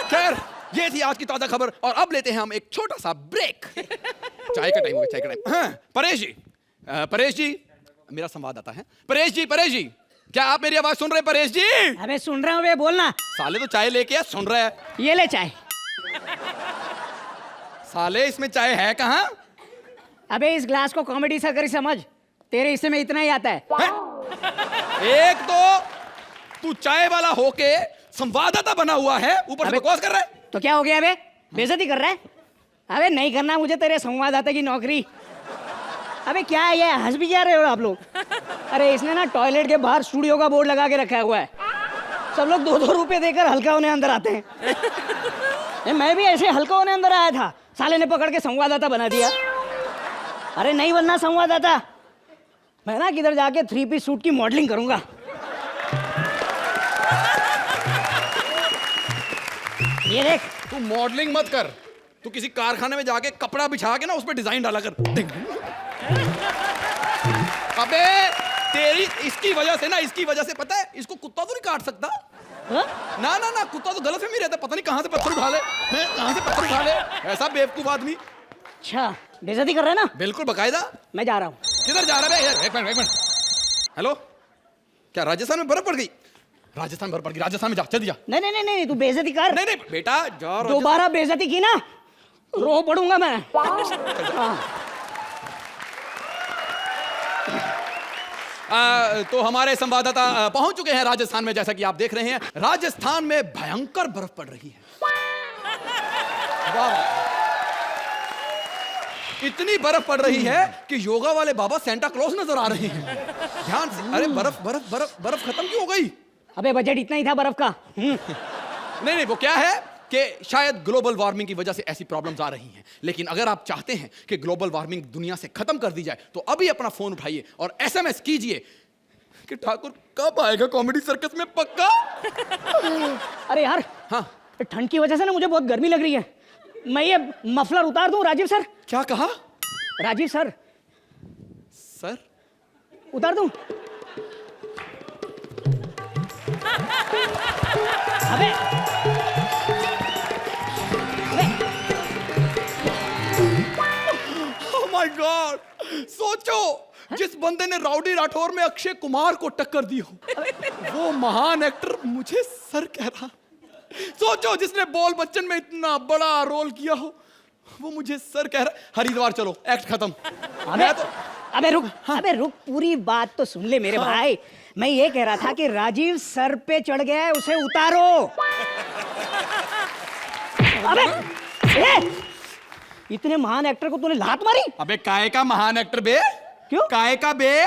खैर, ये थी आज की ताजा खबर और अब लेते हैं हम एक छोटा सा ब्रेक। चाय का टाइम हो गया, चाय का टाइम। हाँ, परेश जी मेरा संवाददाता है। परेश जी, क्या आप मेरी आवाज सुन रहे हैं? परेश जी, अबे सुन रहा हूँ बे, बोलना। साले तो चाय लेके सुन रहा है। ये ले चाय। साले इसमें चाय है कहाँ? अबे इस ग्लास को कॉमेडी सर्कस समझ, तेरे हिस्से में इतना ही आता है। एक तो तू चाय वाला होके संवाददाता बना हुआ है, ऊपर से बकवास कर रहा है। तो क्या हो गया बे, बेइज्जती कर रहा है? अबे नहीं करना मुझे तेरे संवाददाता की नौकरी। अबे क्या है ये, हंस भी जा रहे हो आप लोग? अरे इसने ना टॉयलेट के बाहर स्टूडियो का बोर्ड लगा के रखा हुआ है। सब लोग 2-2 रुपए देकर हल्का होने अंदर आते हैं। मैं भी ऐसे हल्का होने अंदर आया था, साले ने पकड़ के संवाददाता बना दिया। अरे नहीं बनना संवाददाता, मैं ना किधर जाके 3 पीस सूट की मॉडलिंग करूंगा। ये देख, तू मॉडलिंग मत कर, तू किसी कारखाने में जाके कपड़ा बिछा के ना उस पर डिजाइन डाला कर। अबे तेरी इसकी वजह से पता है, इसको कुत्ता तो नहीं काट सकता। ना ना ना, कुत्ता तो गलत फहमी रहता, पता नहीं कहां से पत्थर उठा ले, ऐसा बेवकूफ आदमी। अच्छा, बेइज्जती कर रहा है ना? बिल्कुल बकायदा। मैं जा रहा हूँ। किधर जा रहा है? एक मिनट। हेलो, क्या राजस्थान में बर्फ पड़ गई? राजस्थान बर्फ पड़ गई, राजस्थान में जा, जल्दी जा। नहीं, तू बेइज्जती कर। नहीं बेटा, जा। दोबारा बेइज्जती की ना, रो पड़ूंगा मैं। तो हमारे संवाददाता पहुंच चुके हैं राजस्थान में। जैसा कि आप देख रहे हैं, राजस्थान में भयंकर बर्फ पड़ रही है। वाह, इतनी बर्फ पड़ रही है कि योगा वाले बाबा सेंटा क्लॉज नजर आ रहे हैं। ध्यान से। अरे बर्फ खत्म क्यों हो गई? अबे बजट इतना ही था बर्फ का। नहीं, वो क्या है कि शायद ग्लोबल वार्मिंग की वजह से ऐसी प्रॉब्लम्स आ रही हैं। लेकिन अगर आप चाहते हैं कि ग्लोबल वार्मिंग दुनिया से खत्म कर दी जाए, तो अभी अपना फोन उठाइए और SMS कीजिए कि ठाकुर कब आएगा कॉमेडी सर्कस में पक्का। अरे यार, हाँ, ठंड की वजह से ना मुझे बहुत गर्मी लग रही है। मैं ये मफलर उतार दूं राजीव सर? क्या कहा? राजीव सर उतार दूं? अबे ओह माय गॉड, सोचो, जिस बंदे ने राउडी राठौर में अक्षय कुमार को टक्कर दी हो, वो महान एक्टर मुझे सर कह रहा। सोचो, जिसने बोल बच्चन में इतना बड़ा रोल किया हो, वो मुझे सर कह रहा। हरिद्वार चलो, एक्ट खत्म। अबे रुक, पूरी बात तो सुन ले मेरे भाई। मैं ये कह रहा था कि राजीव सर पे चढ़ गया है, उसे उतारो। अबे इतने महान एक्टर को तूने लात मारी? अबे काहे का महान एक्टर बे? क्यों? काहे का बे?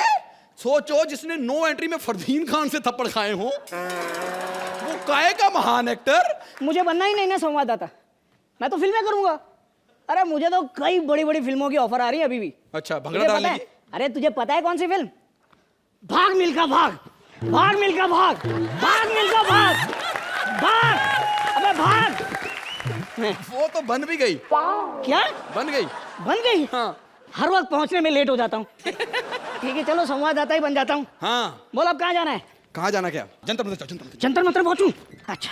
सोचो, जिसने नो एंट्री में फरदीन खान से थप्पड़ खाए हो, वो काहे का महान एक्टर? मुझे बनना ही नहीं ना संवाददाता, मैं तो फिल्में करूंगा। अरे मुझे तो कई बड़ी बड़ी फिल्मों की ऑफर आ रही है अभी भी। अच्छा, भंगड़ा डालने की? अरे तुझे पता है कौन सी फिल्म? भाग मिल्खा भाग, भाग मिल्खा भाग, भाग मिल्खा भाग, भाग, अबे भाग। वो तो बन भी गई। क्या बन गई? बन गई? हाँ। हर वक्त पहुंचने में लेट हो जाता हूँ। ठीक है, चलो संवाददाता ही बन जाता हूँ। हाँ, बोलो अब कहाँ जाना है? कहाँ जाना? क्या? जंतर मंतर जंतर मंतर पहुंचूं? अच्छा।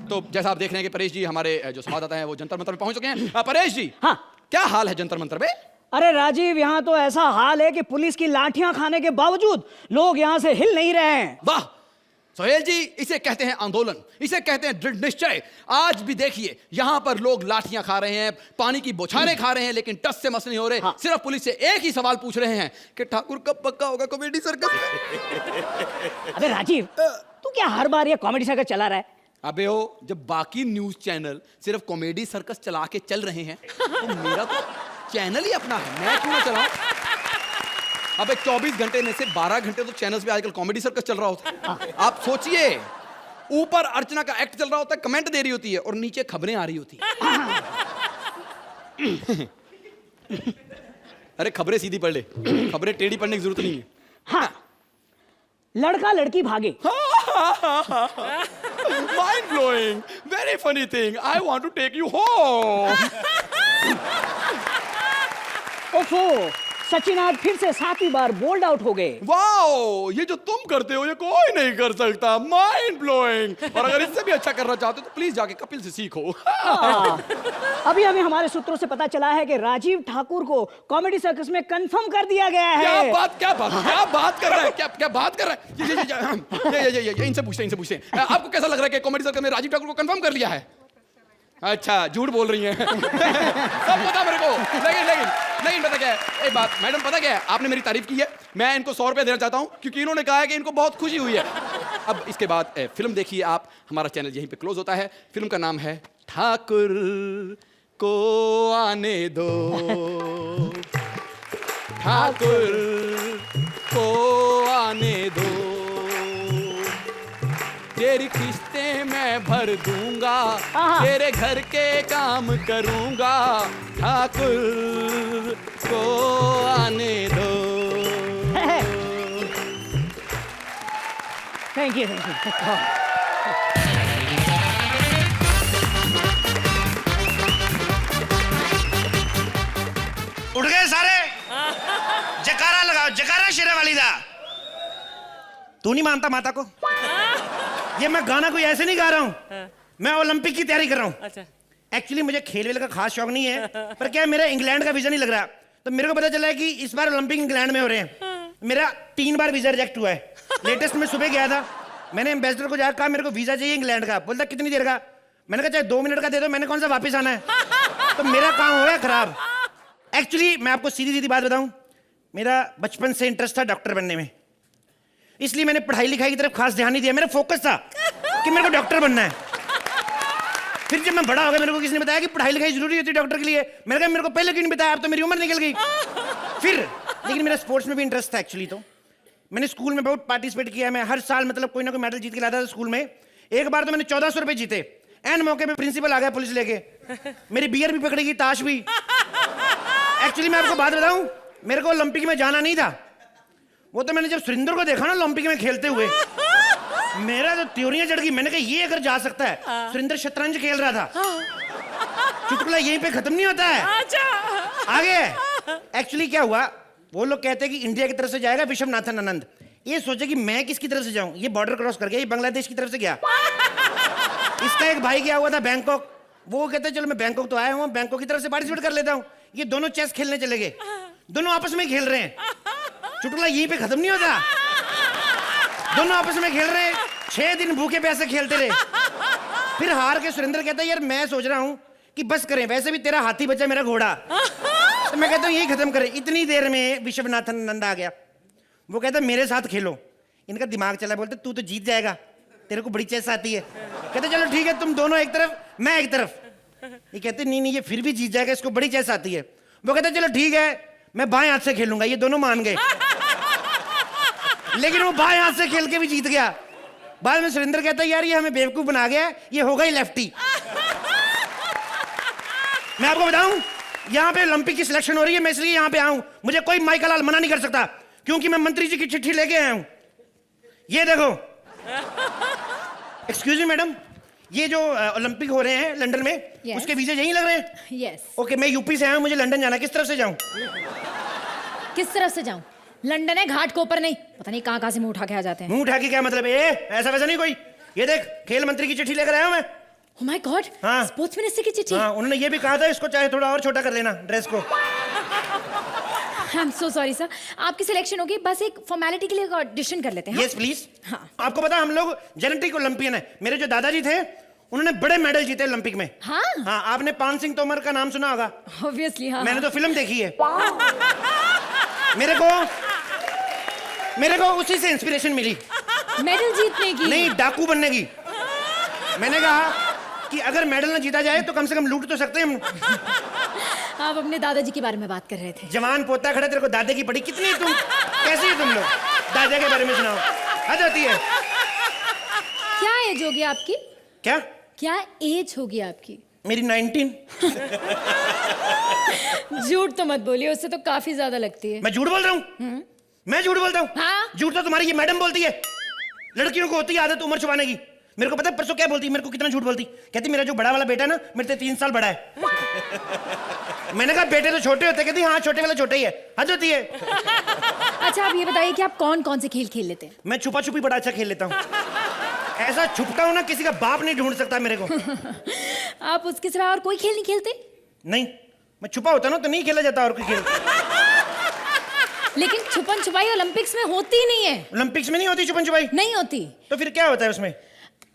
तो जैसा आप देख रहे हैं कि परेश जी हमारे जो संवाददाता हैं वो जंतर मंतर में पहुंच चुके हैं। परेश जी, हाँ, क्या हाल है जंतर मंतर में? अरे राजीव, यहाँ तो ऐसा हाल है कि पुलिस की लाठियां खाने के बावजूद लोग यहाँ से हिल नहीं रहे हैं। वाह सोहेल जी, इसे कहते हैं आंदोलन, इसे कहते हैं दृढ़ निश्चय। आज भी देखिए यहाँ पर लोग लाठियां खा रहे हैं, पानी की बौछारें खा रहे हैं, लेकिन टस से मस नहीं हो रहे। हाँ। सिर्फ पुलिस से एक ही सवाल पूछ रहे हैं कि ठाकुर कब पक्का होगा कॉमेडी सर्कस। अबे राजीव, तू क्या हर बार ये कॉमेडी सर्कस चला रहा है? अबे ओ, जब बाकी न्यूज चैनल सिर्फ कॉमेडी सर्कस चला के चल रहे हैं तो मेरा तो चैनल ही अपना है, मैं क्यों ना चलाऊं? अबे 24 घंटे में से 12 घंटे तो चैनल्स पे आजकल कॉमेडी सर्कस चल रहा होता है। आप सोचिए, ऊपर अर्चना का एक्ट चल रहा होता है, कमेंट दे रही होती है, और नीचे खबरें आ रही होती है। अरे खबरें सीधी पढ़ ले, खबरें टेढ़ी पढ़ने की जरूरत नहीं है। हाँ, लड़का लड़की भागे। Mind blowing, very funny thing. I want to take you home. ओफो, सचिन आज फिर से 7वीं बार बोल्ड आउट हो गए। वाओ, ये जो तुम करते हो ये कोई नहीं कर सकता। Mind blowing. और अगर इससे भी अच्छा करना चाहते हो तो प्लीज जाके कपिल से सीखो। अभी हमें हमारे सूत्रों से पता चला है कि राजीव ठाकुर को कॉमेडी सर्कस में कंफर्म कर दिया गया है। क्या बात कर रहा है? क्या बात कर रहा है? ये इनसे पूछते हैं। आपको कैसा लग रहा है कि कॉमेडी सर्कस में राजीव ठाकुर को कंफर्म कर लिया है? अच्छा, झूठ बोल रही हैं। सब पता मेरे को, लेकिन पता क्या है? एक बात मैडम, पता क्या है, आपने मेरी तारीफ की है, मैं इनको 100 रुपए देना चाहता हूं क्योंकि इन्होंने कहा है कि इनको बहुत खुशी हुई है। अब इसके बाद फिल्म देखिए आप। हमारा चैनल यहीं पे क्लोज होता है। फिल्म का नाम है ठाकुर को आने दो, ठाकुर को आने दो, तेरी किस्तें मैं भर दूंगा, तेरे घर के काम करूंगा, ठाकुर को आने दो। Thank you. उठ गए सारे? जकारा लगाओ, जकारा शेरे वाली दा। तू नहीं मानता माता को? ये मैं गाना कोई ऐसे नहीं गा रहा हूँ, मैं ओलंपिक की तैयारी कर रहा हूँ। अच्छा। एक्चुअली मुझे खेल वेल का खास शौक नहीं है, पर क्या है, मेरा इंग्लैंड का वीजा नहीं लग रहा, तो मेरे को पता चला है कि इस बार ओलंपिक इंग्लैंड में हो रहे हैं। मेरा 3 बार वीजा रिजेक्ट हुआ है। लेटेस्ट में सुबह गया था, मैंने एम्बेसडर को जाकर कहा मेरे को वीजा चाहिए इंग्लैंड का। बोलता कितनी देर का? मैंने कहा चाहे 2 मिनट का दे दो, मैंने कौन सा वापस आना है? तो मेरा काम हो गया खराब। एक्चुअली मैं आपको सीधी सीधी बात बताऊं, मेरा बचपन से इंटरेस्ट था डॉक्टर बनने में, इसलिए मैंने पढ़ाई लिखाई की तरफ खास ध्यान नहीं दिया। मेरा फोकस था कि मेरे को डॉक्टर बनना है। फिर जब मैं बड़ा हो गया, मेरे को किसी ने बताया कि पढ़ाई लिखाई जरूरी होती है डॉक्टर के लिए। मैंने कहा मेरे को पहले क्यों नहीं बताया, अब तो मेरी उम्र निकल गई। फिर लेकिन मेरा स्पोर्ट्स में भी इंटरेस्ट था एक्चुअली। तो मैंने स्कूल में बहुत पार्टिसिपेट किया है। मैं हर साल मतलब कोई ना कोई मेडल जीत के लाता था स्कूल में। एक बार तो मैंने 1400 रुपए जीते। एंड मौके पे प्रिंसिपल आ गया पुलिस लेके, मेरी बियर भी पकड़ेगी, ताश भी। एक्चुअली मैं आपको बात बताऊं, मेरे को ओलंपिक में जाना नहीं था। वो तो मैंने जब सुरेंद्र को देखा ना ओलंपिक में खेलते हुए, मेरा तो त्योरियां चढ़ गई। मैंने कहा ये अगर जा सकता है। सुरेंद्र शतरंज खेल रहा था। चुटकुला यहीं पे खत्म नहीं होता है, आगे। एक्चुअली क्या हुआ, वो लोग कहते हैं कि इंडिया की तरफ से जाएगा विश्वनाथन आनंद। ये सोचे कि मैं किसकी तरफ से जाऊं, ये बॉर्डर क्रॉस कर गया, ये बांग्लादेश की तरफ से गया। इसका एक भाई गया हुआ था बैंकॉक, वो कहते चलो मैं बैंकॉक तो आया हूं, बैंकॉक की तरफ से पार्टिसिपेट कर लेता हूं। ये दोनों चेस खेलने चले गए, दोनों आपस में खेल रहे हैं। चुटकुला यहीं पे खत्म नहीं होता, दोनों आपस में खेल रहे हैं। 6 दिन भूखे प्यासे खेलते रहे। फिर हार के सुरेंद्र कहता है यार मैं सोच रहा हूं कि बस करें, वैसे भी तेरा हाथी बचा मेरा घोड़ा। तो मैं कहता हूं यही खत्म करें। इतनी देर में विश्वनाथन आनंद आ गया। वो कहता मेरे साथ खेलो। इनका दिमाग चला, बोलते तू तो जीत जाएगा, तेरे को बड़ी चेस आती है। कहते चलो ठीक है, तुम दोनों एक तरफ, मैं एक तरफ। ये कहते नहीं ये फिर भी जीत जाएगा, इसको बड़ी चेस आती है। वो कहते चलो ठीक है, मैं बाएं हाथ से खेलूंगा। ये दोनों मान गए, लेकिन वो बाएं हाथ से खेल के भी जीत गया। बाद में सुरेंद्र कहता है यार ये हमें बेवकूफ बना गया, ये होगा ही लेफ्टी। मैं आपको बताऊं, यहाँ पे ओलंपिक की सिलेक्शन हो रही है, मैं इसलिए यहाँ पे आऊं। मुझे कोई माइकल लाल मना नहीं कर सकता, क्योंकि मैं मंत्री जी की चिट्ठी लेके आया हूं। ये देखो। एक्सक्यूज मी मैडम, ये जो ओलंपिक हो रहे हैं लंदन में, Yes. उसके वीजे यहीं लग रहे हैं? यस। ओके, मैं यूपी से आया हूं, मुझे लंदन जाना, किस तरफ से जाऊं? किस तरफ से जाऊं? लंदन है, घाट के ऊपर नहीं, पता नहीं कहाँ से मुंह उठा के आ जाते हैं। मुंह उठा के क्या मतलब? ऐसा वैसा नहीं कोई। ये देख, खेल मंत्री की चिट्ठी लेकर आया हूं मैं। ओह माय गॉड, हाँ। स्पोर्ट्स मिनिस्टर की चिट्ठी। हाँ, उन्होंने ये भी कहा था इसको चाहे थोड़ा और छोटा कर देना ड्रेस को। I am so sorry sir, आपकी सिलेक्शन होगी, बस एक फॉर्मेलिटी के लिए ऑडिशन कर लेते हैं। Yes please. हाँ। आपको पता हम लोग जेनेटिक ओलंपियन है। मेरे जो दादाजी थे उन्होंने बड़े मेडल जीते ओलंपिक में। हाँ हाँ, आपने पान सिंह तोमर का नाम सुना होगा। ऑब्वियसली। हाँ मैंने तो फिल्म देखी है। मेरे को उसी से इंस्पिरेशन मिली। मेडल जीतने की? नहीं, डाकू बनने की। मैंने कहा कि अगर मेडल ना जीता जाए तो कम से कम लूट तो सकते हैं हम। आप अपने दादाजी के बारे में बात कर रहे थे। जवान पोता खड़ा, तेरे को दादे की पड़ी कितनी, तुम कैसी है तुम लोग? दादा के बारे में सुनाओ, हद होती है। क्या एज होगी आपकी? क्या एज होगी आपकी? मेरी 19। झूठ तो मत बोलिए, उससे तो काफी ज्यादा लगती है। मैं झूठ बोल रहा हूँ? मैं झूठ बोलता हूँ? हाँ। झूठ तो तुम्हारी ये मैडम बोलती है। लड़कियों को होती है आदत उम्र छुपाने की। मेरे को पता है परसों क्या बोलती, मेरे को कितना झूठ बोलती। कहती मेरा जो बड़ा वाला बेटा है ना, मेरे से 3 साल बड़ा है। मैंने कहा बेटे तो छोटे होते। कहती हाँ, छोटे वाला छोटा ही है। हद होती है। अच्छा आप ये बताइए कि आप कौन कौन से खेल खेल लेते हैं? मैं छुपा छुपी बड़ा अच्छा खेल लेता हूँ। ऐसा छुपता हूँ ना, किसी का बाप नहीं ढूंढ सकता मेरे को। आप उसके सिवा और कोई खेल नहीं खेलते? नहीं, मैं छुपा होता ना तो नहीं खेला जाता और कोई खेल। लेकिन छुपन छुपाई ओलंपिक्स में होती नहीं है। ओलंपिक्स में नहीं होती छुपन छुपाई? नहीं होती। तो फिर क्या होता है उसमें?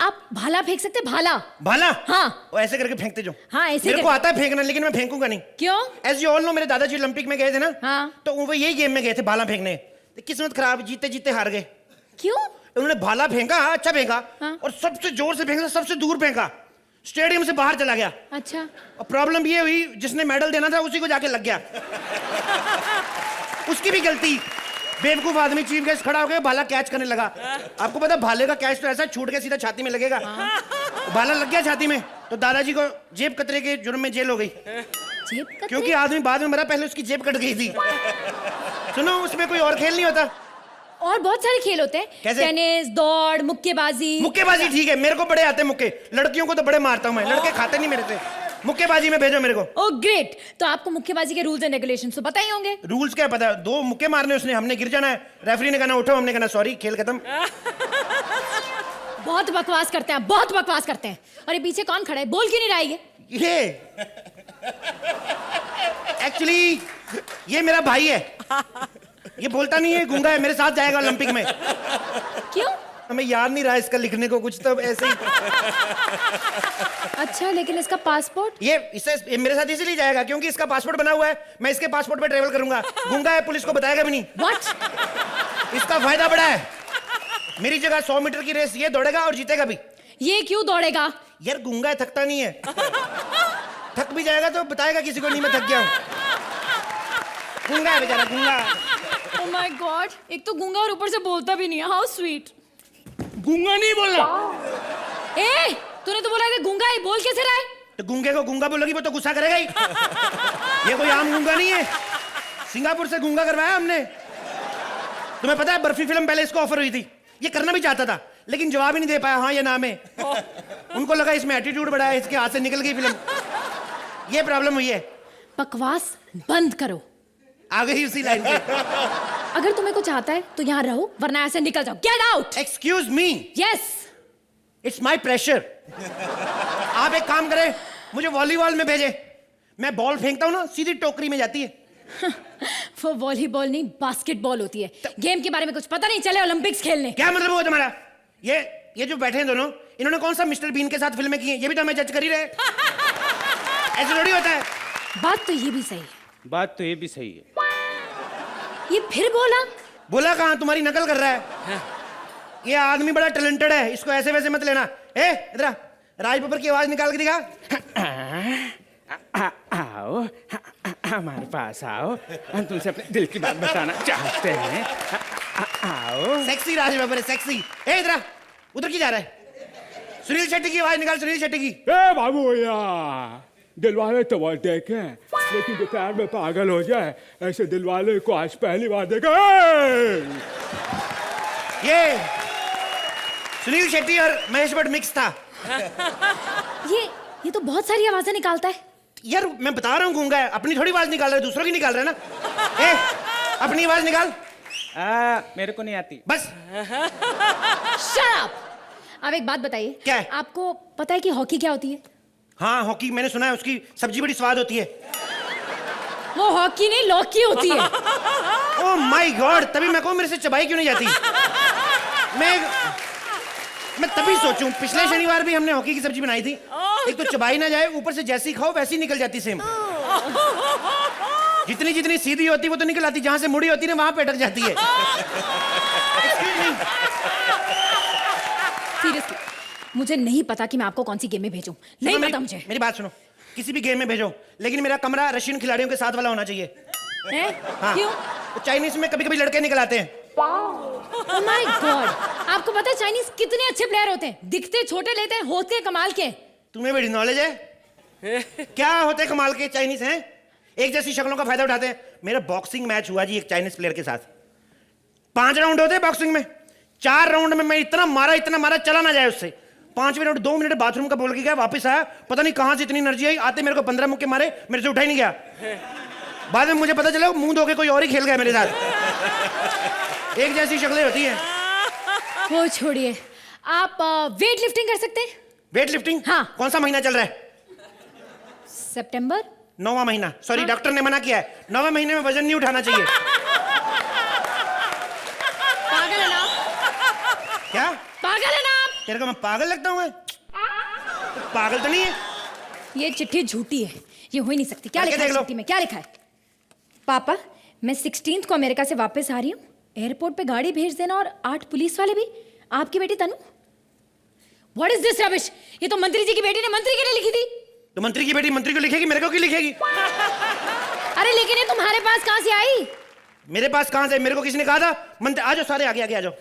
आप भाला फेंक सकते? भाला? भाला? हाँ। वो ऐसे करके फेंकते जो। हाँ ऐसे मेरे को आता है फेंकना, लेकिन मैं फेंकूंगा नहीं। क्यों? एज यू ऑल नो, मेरे दादाजी ओलंपिक में गए थे ना। हाँ। तो वो यही गेम में गए थे, भाला फेंकने। तो किस्मत खराब, जीते जीते हार गए। क्यों? उन्होंने भाला फेंका, अच्छा फेंका। हाँ। और सबसे जोर से फेंका, सबसे दूर फेंका, स्टेडियम से बाहर चला गया। अच्छा। और प्रॉब्लम ये हुई, जिसने मेडल देना था उसी को जाके लग गया। उसकी भी गलती। बेवकूफ आदमी चीफ गेस्ट खड़ा हो गया, भाला कैच करने लगा। आपको पता भाले का कैच तो ऐसा छूट के सीधा छाती में लगेगा। भाला लग गया छाती में, तो दादाजी को जेब कतरे के जुर्म में जेल हो गई। जेब कतरे? क्योंकि आदमी बाद में मरा, पहले उसकी जेब कट गई थी। सुनो, उसमें कोई और खेल नहीं होता? और बहुत सारे खेल होते हैं। कैसे? टेनिस, दौड़, मुक्केबाजी। मुक्केबाजी ठीक है, मेरे को बड़े आते मुक्के। लड़कियों को तो बड़े मारता हूं मैं, लड़के खाते नहीं मेरे से। मुक्केबाजी में भेजो मेरे को। ओह ग्रेट, तो आपको मुक्केबाजी के रूल्स एंड रेगुलेशंस तो पता ही होंगे। रूल्स क्या पता? 2 मुक्के मारने उसने, हमने गिर जाना है। रेफरी ने कहना उठो, हमने कहना सॉरी, खेल खत्म। बहुत बकवास करते हैं, बहुत बकवास करते हैं। और ये पीछे कौन खड़ा है? बोल क्यों नहीं रहा है ये एक्चुअली ये मेरा भाई है। ये बोलता नहीं है, गूंगा है, मेरे साथ जाएगा ओलंपिक में। क्यों? हमें याद नहीं रहा इसका लिखने को कुछ, तो ऐसे ही। अच्छा, लेकिन इसका पासपोर्ट? ये मेरे साथ इसीलिए जाएगा क्योंकि इसका पासपोर्ट बना हुआ है। मैं इसके पासपोर्ट पे ट्रेवल करूंगा। गूंगा है, पुलिस को बताएगा भी नहीं। व्हाट? इसका फायदा बड़ा है। मेरी जगह 100 मीटर की रेस ये दौड़ेगा और जीतेगा भी। ये क्यों दौड़ेगा? यार गूंगा है, थकता नहीं है। थक भी जाएगा तो बताएगा किसी को नहीं मैं थक गया हूं। गूंगा है बेचारा, गूंगा। ओह माय गॉड, एक तो गूंगा और ऊपर से बोलता भी नहीं है। How sweet. गूंगा नहीं बोला। ए, तूने तो बोला कि गूंगा है, बोल कैसे रहा है? तो गूंगे को गूंगा बोलोगी वो तो गुस्सा करेगा ही। ये कोई आम गूंगा नहीं है, सिंगापुर से गूंगा करवाया हमने। तुम्हें पता है बर्फी फिल्म पहले इसको ऑफर हुई थी, ये करना भी चाहता था लेकिन जवाब ही नहीं दे पाया। हाँ ये नाम है। उनको लगा इसमें एटीट्यूड बड़ा है, इसके हाथ से निकल गई फिल्म। ये प्रॉब्लम हुई है। बकवास बंद करो। आ गई उसी लाइन पे। अगर तुम्हें कुछ आता है तो यहाँ रहो, वरना ऐसे निकल जाओ। Get out. Excuse me. Yes. It's my pressure. आप एक काम करें, मुझे वॉलीबॉल में भेजे। मैं बॉल फेंकता हूँ ना, सीधी टोकरी में जाती है। वो वॉलीबॉल नहीं, बास्केटबॉल होती है। गेम के बारे में कुछ पता नहीं चले ओलंपिक्स खेलने। क्या मतलब हुआ तुम्हारा? ये जो बैठे हैं दोनों, इन्होंने कौन सा मिस्टर बीन के साथ फिल्में की हैं? ये भी तो हमें जज कर ही रहे। ऐसे थोड़ी होता है। बात तो ये भी सही है। बात तो ये भी सही है। ये फिर बोला? बोला कहाँ, तुम्हारी नकल कर रहा है। ये आदमी बड़ा टैलेंटेड है, इसको ऐसे वैसे मत लेना। ए इधर आ, राज बब्बर की आवाज निकाल के दिखा। आओ हमारे पास आओ, हम तुमसे अपने दिल की बात बताना चाहते हैं। आओ। सेक्सी राज बब्बर है, सेक्सी। ए इधर आ, उधर की जा रहा है? सुनील शेट्टी की आवाज निकाल, सुनील शेट्टी की। ए बाबू भैया, दिलवाले तो बहुत देखे हैं, लेकिन जो प्यार में पागल हो जाए ऐसे दिलवाले को आज पहली बार देखा। ये सुनील शेट्टी और महेश भट्ट मिक्स था। ये तो बहुत सारी आवाजें निकालता है। यार मैं बता रहा हूँ गूंगा है, अपनी थोड़ी आवाज निकाल रहा है, दूसरों की निकाल रहा है ना। ए अपनी आवाज निकाल। मेरे को नहीं आती। बस। Shut up! आप एक बात बताइए। क्या है? आपको पता है कि हॉकी क्या होती है? हाँ हॉकी मैंने सुना है, उसकी सब्जी बड़ी स्वाद होती है। वो हॉकी नहीं, लौकी होती है। ओह माय गॉड, तभी मैं कहूँ मेरे से चबाई क्यों नहीं जाती। मैं तभी सोचूं, पिछले शनिवार भी हमने हॉकी की सब्जी बनाई थी। एक तो चबाई ना जाए, ऊपर से जैसी खाओ वैसी निकल जाती सेम। जितनी जितनी सीधी होती वो तो निकल आती, जहां से मुड़ी होती ना वहां पे अटक जाती है। सीरियसली मुझे नहीं पता कि मैं आपको कौन सी गेम में भेजूं। नहीं पता मुझे। मेरी बात सुनो, किसी भी गेम में भेजो, लेकिन मेरा कमरा रशियन खिलाड़ियों के साथ वाला होना चाहिए। हैं? हाँ। क्यों? तो चाइनीज में कभी कभी लड़के निकल आते हैं। Oh my God! आपको पता है चाइनीज कितने अच्छे प्लेयर होते हैं? दिखते छोटे लेते हैं, होते कमाल के। तुम्हें बड़ी नॉलेज है। क्या होते कमाल के चाइनीज हैं? एक जैसी शक्लों का फायदा उठाते हैं। मेरा बॉक्सिंग मैच हुआ जी एक चाइनीज प्लेयर के साथ। 5 राउंड होते हैं बॉक्सिंग में। 4 राउंड में मैं इतना मारा चला ना जाए उससे। 5 मिनट 2 मिनट बाथरूम का बोल के गया, वापस आया, पता नहीं कहां से इतनी एनर्जी आई, आते मेरे को 15 मुक्के मारे, मेरे से उठा ही नहीं गया। बाद में मुझे पता चला मुंह धो के कोई और ही खेल गया मेरे साथ। एक जैसी शक्लें होती हैं। वो छोड़िए, आप वेट लिफ्टिंग कर सकते हैं? Weight lifting? हाँ। कौन सा महीना चल रहा है? सितंबर। 9वां महीना। सॉरी, डॉक्टर ने मना किया है, 9वें महीने में वजन नहीं उठाना चाहिए। पागल है ना आप? क्या पागल है ना आप? तेरे को मैं पागल लगता हूँ? तो पागल तो नहीं है। ये चिट्ठी झूठी है, ये हो ही नहीं सकती। क्या करके लिखा है देख लो। चिट्ठी में? क्या लिखा है? पापा, मैं 16 को अमेरिका से वापस आ रही हूँ, एयरपोर्ट पे गाड़ी भेज देना, और 8 पुलिस वाले भी। आपकी बेटी तनु। What is this rubbish? ये तो मंत्री जी की बेटी ने मंत्री के लिए लिखी थी। तो मंत्री की बेटी मंत्री को लिखेगी, मेरे को क्यों लिखेगी? अरे लेकिन ये तुम्हारे पास कहाँ से आई? मेरे पास कहां से? मेरे को किसी ने कहा था मंत्री, आ जाओ सारे आगे आगे आ जाओ।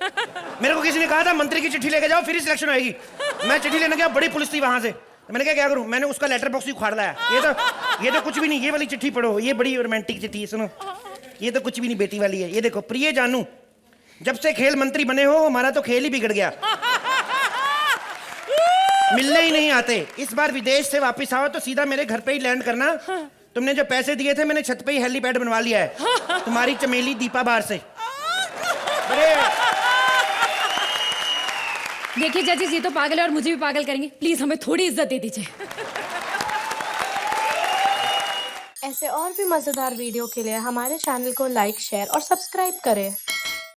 मेरे को किसी ने कहा था मंत्री की चिट्ठी लेके जाओ फिर ही सिलेक्शन होएगी। मैं चिट्ठी लेने गया, बड़ी पुलिस थी वहां से। तो मैंने क्या करूं, मैंने उसका लेटर बॉक्स ही उखाड़ लाया। ये तो कुछ भी नहीं। ये वाली चिट्ठी पढ़ो, ये बड़ी रोमांटिक चिट्ठी है, सुनो। ये तो कुछ भी नहीं, बेटी वाली है। ये देखो, प्रिय जानू, जब से खेल मंत्री बने हो हमारा तो खेल ही बिगड़ गया, मिलने ही नहीं आते। इस बार विदेश से वापस आओ तो सीधा मेरे घर पे ही लैंड करना। तुमने जो पैसे दिए थे मैंने छत पे ही हेलीपैड बनवा लिया है, तुम्हारी चमेली दीपा बार से। अरे देखिए जजेस, ये तो पागल है और मुझे भी पागल करेंगे। प्लीज हमें थोड़ी इज्जत दे दीजिए। ऐसे और भी मजेदार वीडियो के लिए हमारे चैनल को लाइक, शेयर और सब्सक्राइब करें।